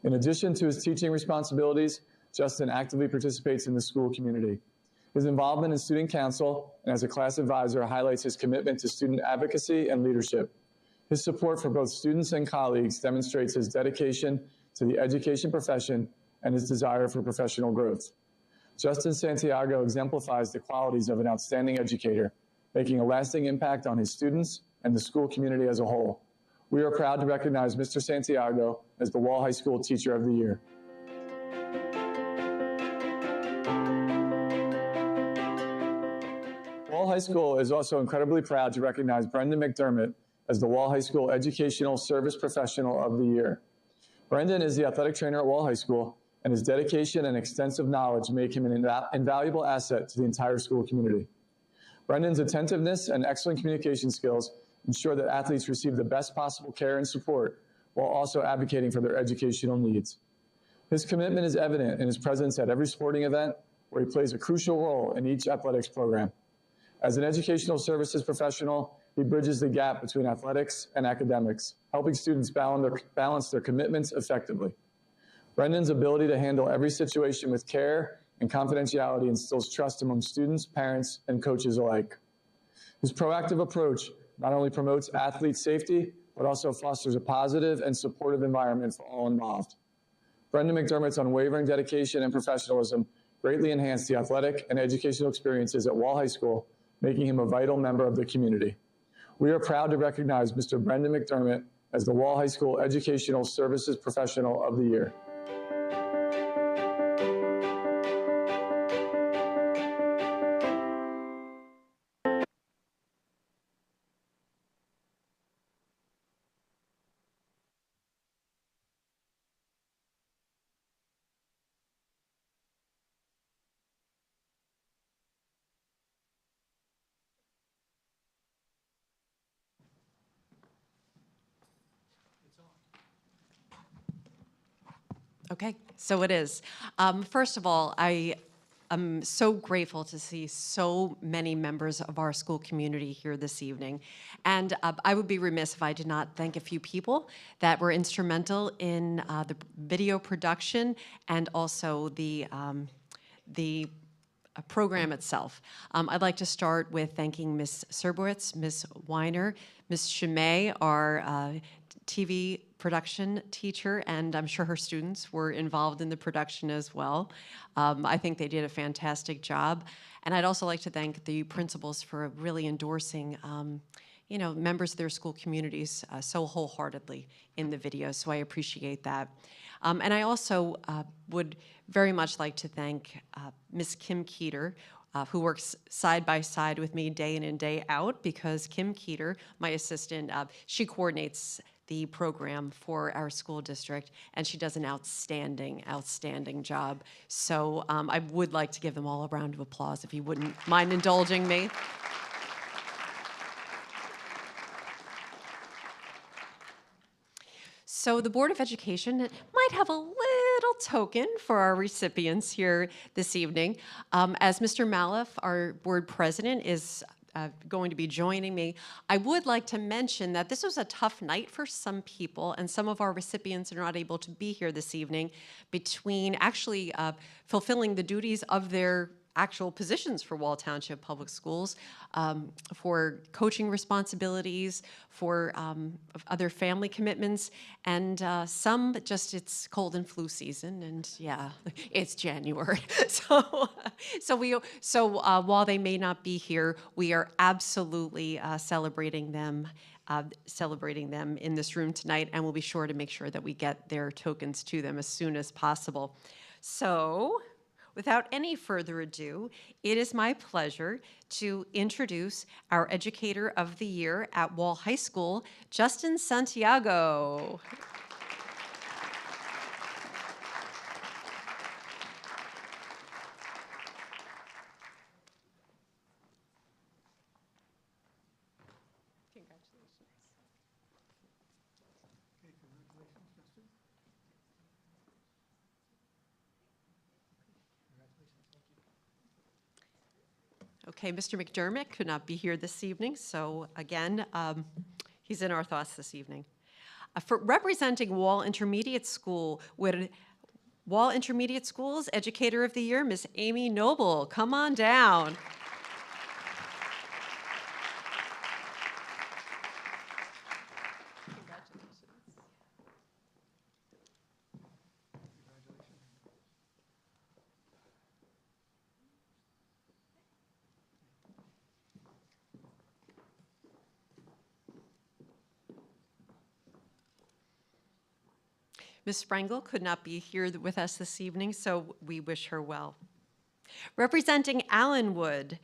In addition to his teaching responsibilities, Justin actively participates in the school community. His involvement in student council and as a class advisor highlights his commitment to student advocacy and leadership. His support for both students and colleagues demonstrates his dedication to the education profession and his desire for professional growth. Justin Santiago exemplifies the qualities of an outstanding educator, making a lasting impact on his students and the school community as a whole. We are proud to recognize Mr. Santiago as the Wall High School Teacher of the Year. Wall High School is also incredibly proud to recognize Brendan McDermott as the Wall High School Educational Service Professional of the Year. Brendan is the athletic trainer at Wall High School, and his dedication and extensive knowledge make him an invaluable asset to the entire school community. Brendan's attentiveness and excellent communication skills ensure that athletes receive the best possible care and support while also advocating for their educational needs. His commitment is evident in his presence at every sporting event where he plays a crucial role in each athletics program. As an educational services professional, he bridges the gap between athletics and academics, helping students balance their commitments effectively. Brendan's ability to handle every situation with care and confidentiality instills trust among students, parents, and coaches alike. His proactive approach not only promotes athlete safety, but also fosters a positive and supportive environment for all involved. Brendan McDermott's unwavering dedication and professionalism greatly enhanced the athletic and educational experiences at Wall High School, making him a vital member of the community. We are proud to recognize Mr. Brendan McDermott as the Wall High School Educational Services Professional of the Year. Okay, so it is. First of all, I'm so grateful to see so many members of our school community here this evening. And I would be remiss if I did not thank a few people that were instrumental in the video production and also the program itself. I'd like to start with thanking Ms. Serbowitz, Ms. Weiner, Ms. Chimay, our TV production teacher, and I'm sure her students were involved in the production as well. I think they did a fantastic job. And I'd also like to thank the principals for really endorsing members of their school communities so wholeheartedly in the video, so I appreciate that. And I also would very much like to thank Ms. Kim Keeter, who works side by side with me day in and day out, because Kim Keeter, my assistant, she coordinates the program for our school district, and she does an outstanding job. So I would like to give them all a round of applause, if you wouldn't mind indulging me. So the Board of Education might have a little token for our recipients here this evening. As Mr. Malouf, our board president, is going to be joining me, I would like to mention that this was a tough night for some people, and some of our recipients are not able to be here this evening between actually fulfilling the duties of their actual positions for Wall Township Public Schools, for coaching responsibilities, for other family commitments, and some just, it's cold and flu season, and yeah, it's January. So while they may not be here, we are absolutely celebrating them in this room tonight, and we'll be sure to make sure that we get their tokens to them as soon as possible. So, without any further ado, it is my pleasure to introduce our Educator of the Year at Wall High School, Justin Santiago. Okay, Mr. McDermott could not be here this evening, so again, he's in our thoughts this evening. For representing Wall Intermediate School, with Wall Intermediate School's Educator of the Year, Miss Amy Noble. Come on down. Ms. Sprengel could not be here with us this evening, so we wish her well. Representing Allenwood,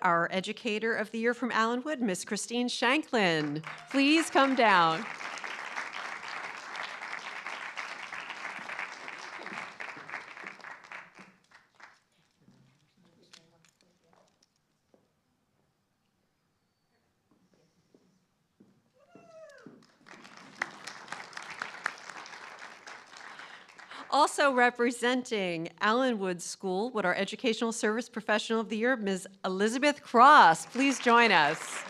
our Educator of the Year from Allenwood, Miss Christine Shanklin. Please come down. Also representing Allenwood School with our Educational Service Professional of the Year, Ms. Elizabeth Cross. Please join us.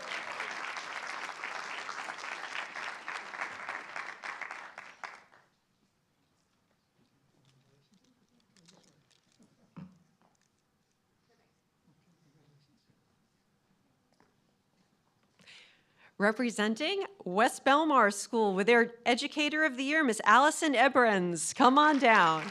Representing West Belmar School with their Educator of the Year, Ms. Allison Ebrens. Come on down.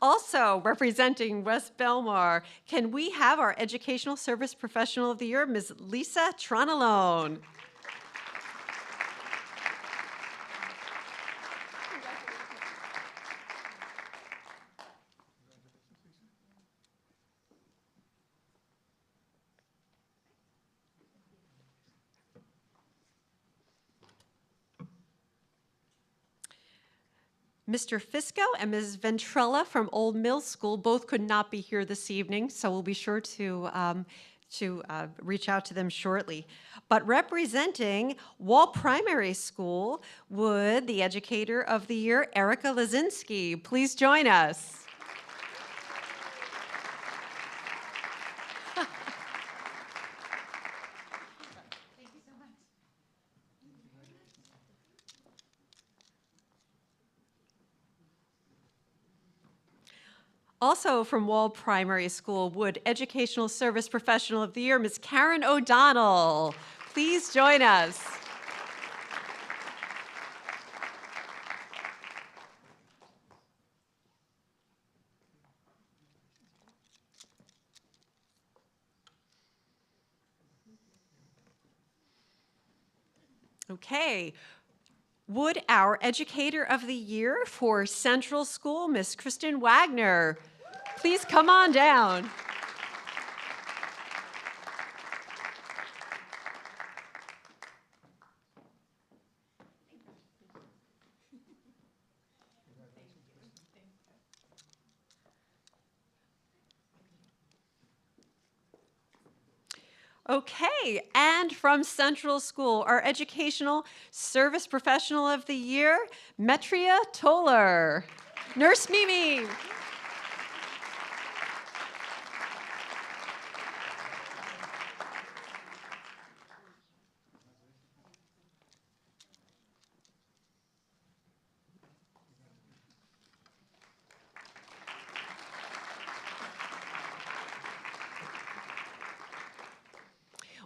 Also representing West Belmar, can we have our Educational Service Professional of the Year, Ms. Lisa Tronalone? Mr. Fisco and Ms. Ventrella from Old Mill School both could not be here this evening, so we'll be sure to reach out to them shortly. But representing Wall Primary School would the Educator of the Year, Erica Lazinski. Please join us. Also from Wall Primary School would Educational Service Professional of the Year, Ms. Karen O'Donnell. Please join us. Okay. Would our Educator of the Year for Central School, Ms. Kristen Wagner, please come on down. Okay, and from Central School, our Educational Service Professional of the Year, Metria Toller. Nurse Mimi.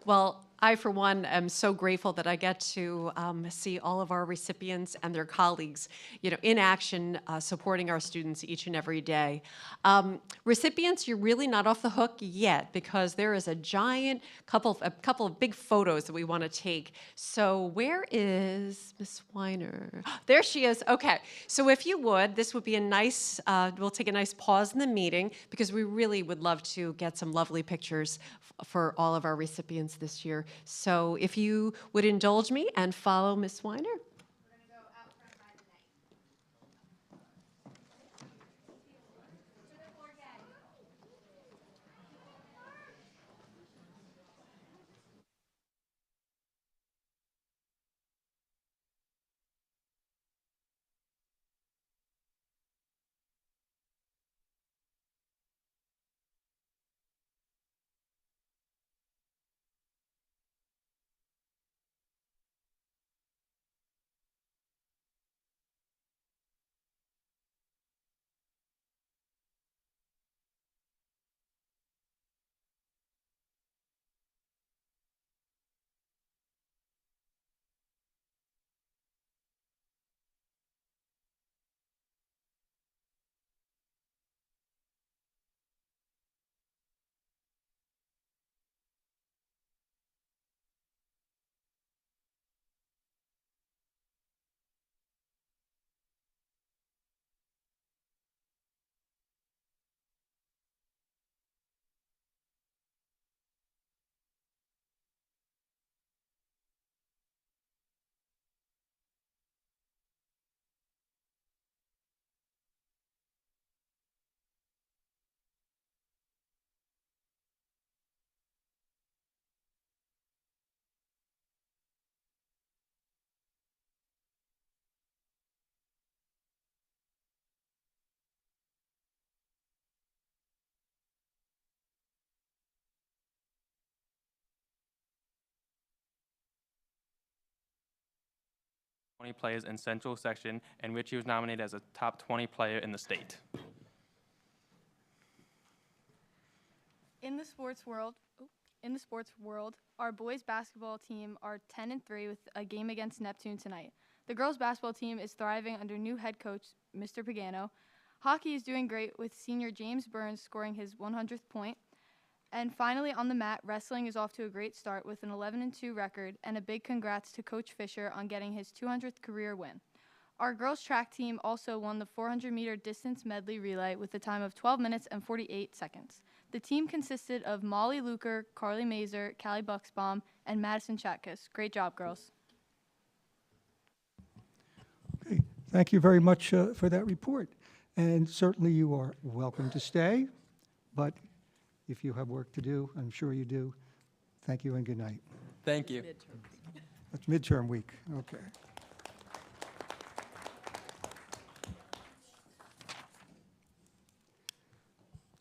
Well, I, for one, am so grateful that I get to see all of our recipients and their colleagues, in action, supporting our students each and every day. Recipients, you're really not off the hook yet because there is a couple of big photos that we want to take. So where is Miss Weiner? There she is. Okay. So if you would, this would be a nice. We'll take a nice pause in the meeting because we really would love to get some lovely pictures for all of our recipients this year. So if you would indulge me and follow Miss Weiner. 20 players in Central Section, and Richie was nominated as a top 20 player in the state. In the sports world, our boys basketball team are 10-3 with a game against Neptune tonight. The girls basketball team is thriving under new head coach Mr. Pagano. Hockey is doing great with senior James Burns scoring his 100th point. And finally, on the mat, wrestling is off to a great start with an 11-2 record, and a big congrats to Coach Fisher on getting his 200th career win. Our girls track team also won the 400-meter distance medley relay with a time of 12 minutes and 48 seconds. The team consisted of Molly Luker, Carly Mazer, Callie Bucksbaum, and Madison Chatkus. Great job, girls. Okay, thank you very much for that report. And certainly you are welcome to stay, but if you have work to do, I'm sure you do. Thank you and good night. Thank you. That's midterm week. Okay.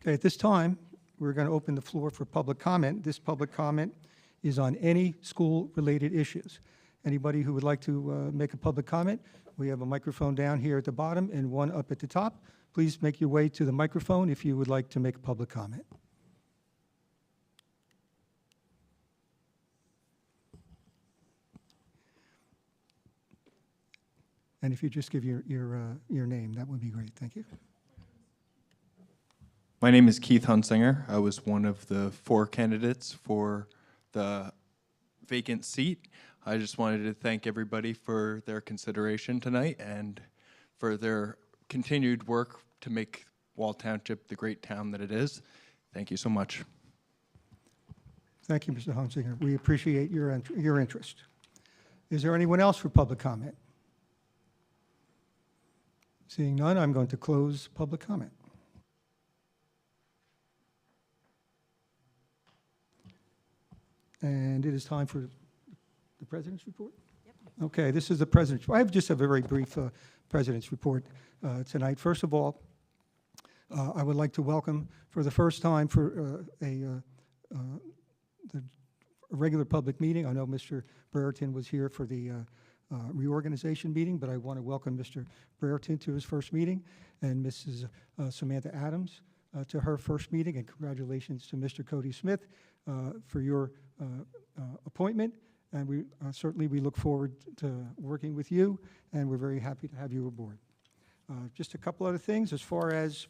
Okay, at this time, we're going to open the floor for public comment. This public comment is on any school-related issues. Anybody who would like to make a public comment, we have a microphone down here at the bottom and one up at the top. Please make your way to the microphone if you would like to make a public comment. And if you just give your name, that would be great. Thank you. My name is Keith Hunsinger. I was one of the 4 candidates for the vacant seat. I just wanted to thank everybody for their consideration tonight and for their continued work to make Wall Township the great town that it is. Thank you so much. Thank you, Mr. Hunsinger. We appreciate your interest. Is there anyone else for public comment? Seeing none, I'm going to close public comment. And it is time for the President's report? Yep. Okay, this is the President's. I have just a very brief President's report tonight. First of all, I would like to welcome for the first time for the regular public meeting. I know Mr. Brereton was here for the reorganization meeting, but I want to welcome Mr. Brereton to his first meeting and Mrs. Samantha Adams to her first meeting, and congratulations to Mr. Cody Smith for your appointment. And we certainly look forward to working with you, and we're very happy to have you aboard. Just a couple other things as far as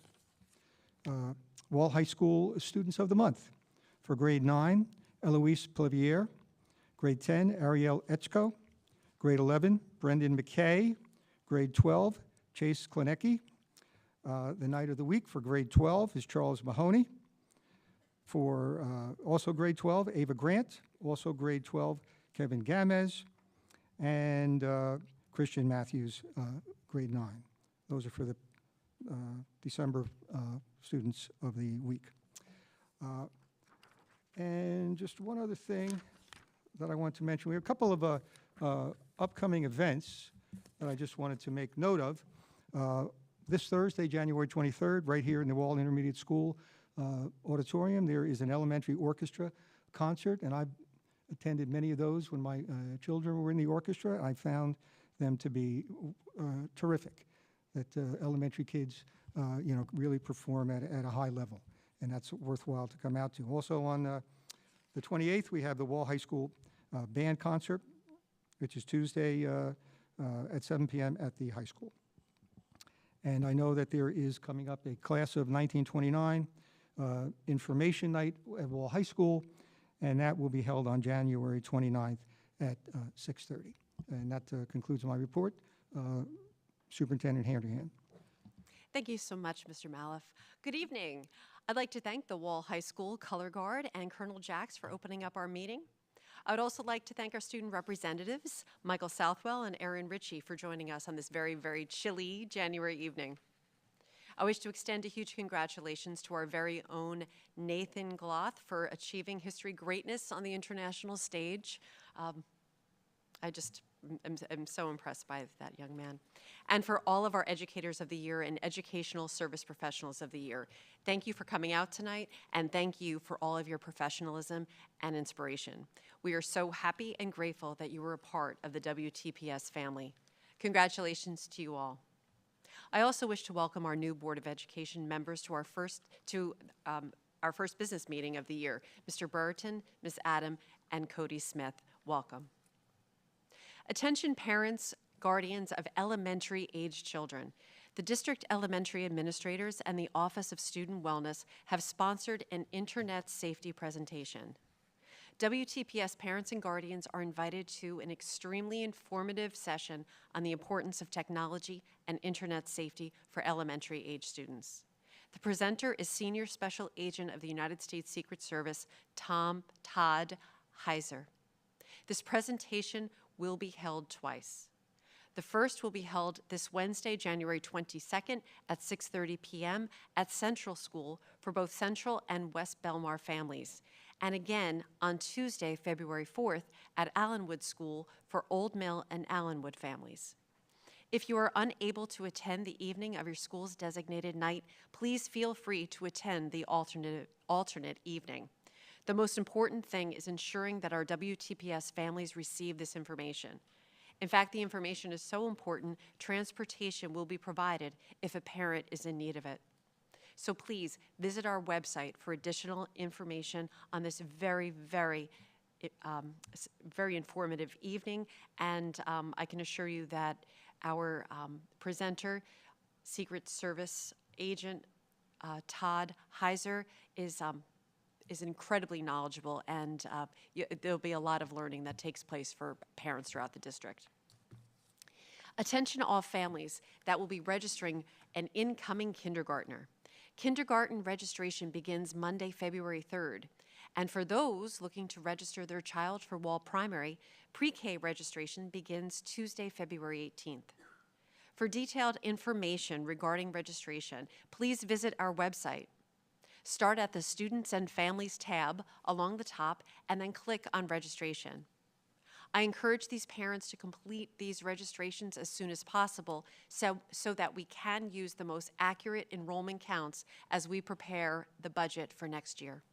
Wall High School Students of the Month. For grade 9, Eloise Plevier. Grade 10, Ariel Etchko. Grade 11, Brendan McKay. Grade 12, Chase Klinecki. The Night of the Week for grade 12 is Charles Mahoney. For also grade 12, Ava Grant. Also grade 12, Kevin Gamez. And Christian Matthews, grade 9. Those are for the December students of the week. And just one other thing that I want to mention. We have a couple of upcoming events that I just wanted to make note of. This Thursday, January 23rd, right here in the Wall Intermediate School auditorium, there is an elementary orchestra concert, and I've attended many of those when my children were in the orchestra. I found them to be terrific, that elementary kids really perform at a high level, and that's worthwhile to come out to. Also on the 28th, we have the Wall High School band concert, which is Tuesday at 7 p.m. at the high school. And I know that there is coming up a class of 1929 information night at Wall High School, and that will be held on January 29th at 6:30. And that concludes my report. Superintendent Hanrahan. Thank you so much, Mr. Maliff. Good evening. I'd like to thank the Wall High School Color Guard and Colonel Jacks for opening up our meeting. I would also like to thank our student representatives, Michael Southwell and Erin Ritchie, for joining us on this very, very chilly January evening. I wish to extend a huge congratulations to our very own Nathan Gloth for achieving history greatness on the international stage. I'm so impressed by that young man. And for all of our Educators of the Year and Educational Service Professionals of the Year, thank you for coming out tonight, and thank you for all of your professionalism and inspiration. We are so happy and grateful that you were a part of the WTPS family. Congratulations to you all. I also wish to welcome our new Board of Education members to our first business meeting of the year. Mr. Burton, Ms. Adam, and Cody Smith, welcome. Attention parents, guardians of elementary-aged children. The district elementary administrators and the Office of Student Wellness have sponsored an internet safety presentation. WTPS parents and guardians are invited to an extremely informative session on the importance of technology and internet safety for elementary-age students. The presenter is Senior Special Agent of the United States Secret Service, Todd Heiser. This presentation will be held twice. The first will be held this Wednesday, January 22nd at 6:30 p.m. at Central School for both Central and West Belmar families, and again on Tuesday, February 4th at Allenwood School for Old Mill and Allenwood families. If you are unable to attend the evening of your school's designated night, please feel free to attend the alternate evening. The most important thing is ensuring that our WTPS families receive this information. In fact, the information is so important, transportation will be provided if a parent is in need of it. So please visit our website for additional information on this very, very informative evening. And I can assure you that our presenter, Secret Service Agent Todd Heiser, is incredibly knowledgeable, and there'll be a lot of learning that takes place for parents throughout the district. Attention all families that will be registering an incoming kindergartner. Kindergarten registration begins Monday, February 3rd. And for those looking to register their child for Wall Primary, pre-K registration begins Tuesday, February 18th. For detailed information regarding registration, please visit our website. Start at the Students and Families tab along the top and then click on Registration. I encourage these parents to complete these registrations as soon as possible so that we can use the most accurate enrollment counts as we prepare the budget for next year.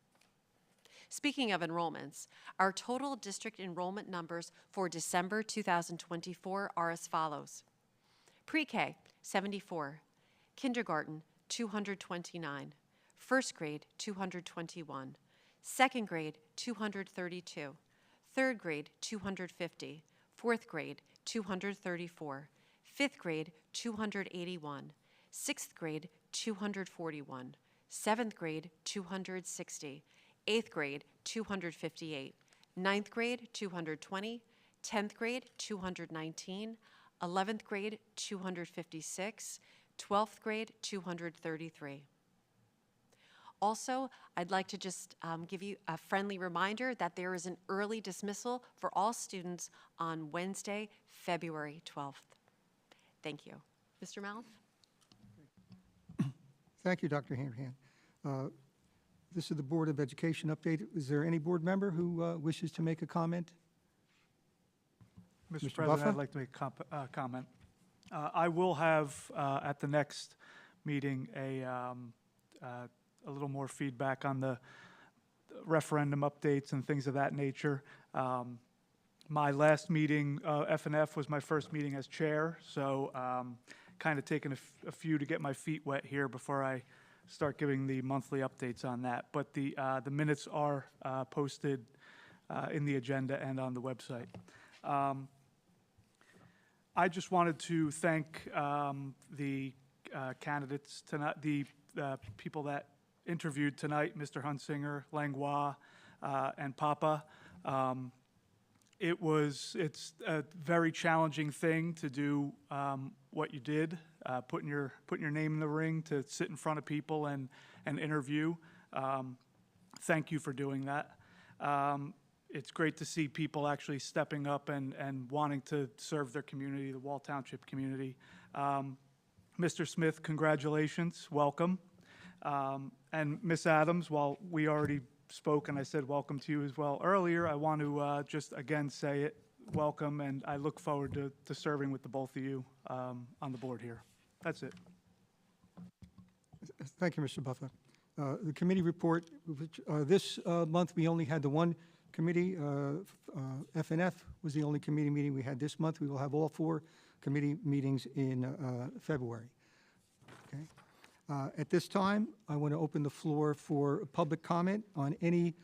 Speaking of enrollments, our total district enrollment numbers for December 2024 are as follows. Pre-K, 74. Kindergarten, 229. First grade, 221. Second grade, 232. Third grade, 250. Fourth grade, 234. Fifth grade, 281. Sixth grade, 241. Seventh grade, 260. Eighth grade, 258. Ninth grade, 220. 10th grade, 219. 11th grade, 256. 12th grade, 233. Also, I'd like to just give you a friendly reminder that there is an early dismissal for all students on Wednesday, February 12th. Thank you. Mr. Malouf? Thank you, Dr. Hanrahan. This is the Board of Education update. Is there any board member who wishes to make a comment? Mr. Mr. President, Buffa? I'd like to make a comment. I will have at the next meeting a little more feedback on the referendum updates and things of that nature. My last meeting, F&F, was my first meeting as chair, so kind of taking a few to get my feet wet here before I start giving the monthly updates on that. But the minutes are posted in the agenda and on the website. I just wanted to thank the candidates tonight, the people that interviewed tonight, Mr. Hunsinger, Langlois, and Papa. It's a very challenging thing to do what you did, putting your name in the ring to sit in front of people and interview. Thank you for doing that. It's great to see people actually stepping up and wanting to serve their community, the Wall Township community. Mr. Smith, congratulations, welcome. And Ms. Adams, while we already spoke and I said welcome to you as well earlier, I want to just again say it, welcome, and I look forward to serving with the both of you on the board here. That's it. Thank you, Mr. Buffa. The committee report, which, this month we only had the one committee, FNF was the only committee meeting we had this month. We will have all 4 committee meetings in February. Okay. At this time, I want to open the floor for public comment on any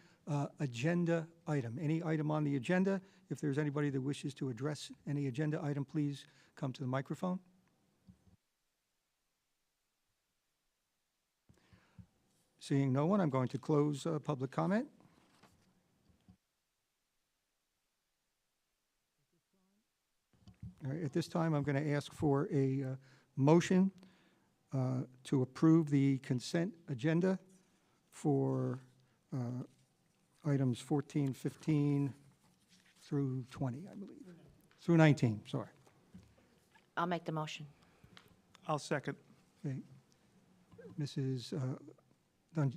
agenda item. Any item on the agenda. If there's anybody that wishes to address any agenda item, please come to the microphone. Seeing no one, I'm going to close public comment. All right, at this time, I'm going to ask for a motion to approve the consent agenda for items 14, 15 through 20, I believe. Through 19, sorry. I'll make the motion. I'll second. Okay. Mrs.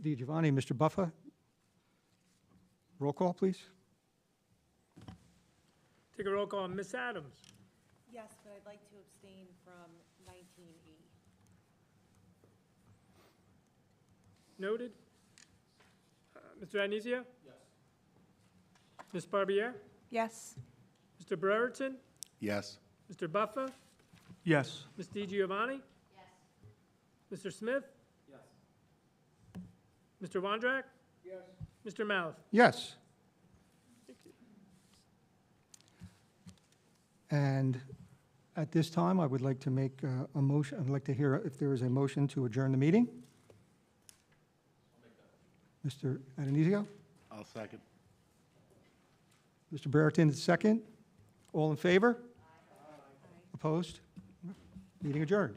Di Giovanni, Mr. Buffa. Roll call, please. Take a roll call on Ms. Adams. Yes, but I'd like to abstain from 19E. Noted. Mr. Anisio? Yes. Ms. Barbier? Yes. Mr. Brereton? Yes. Mr. Buffa? Yes. Ms. Di Giovanni? Yes. Mr. Smith? Yes. Mr. Wondrak? Yes. Mr. Mouth? Yes. And at this time, I would like to make a motion. I'd like to hear if there is a motion to adjourn the meeting. Mr. Adonisio? I'll second. Mr. Brereton, second. All in favor? Opposed? Meeting adjourned.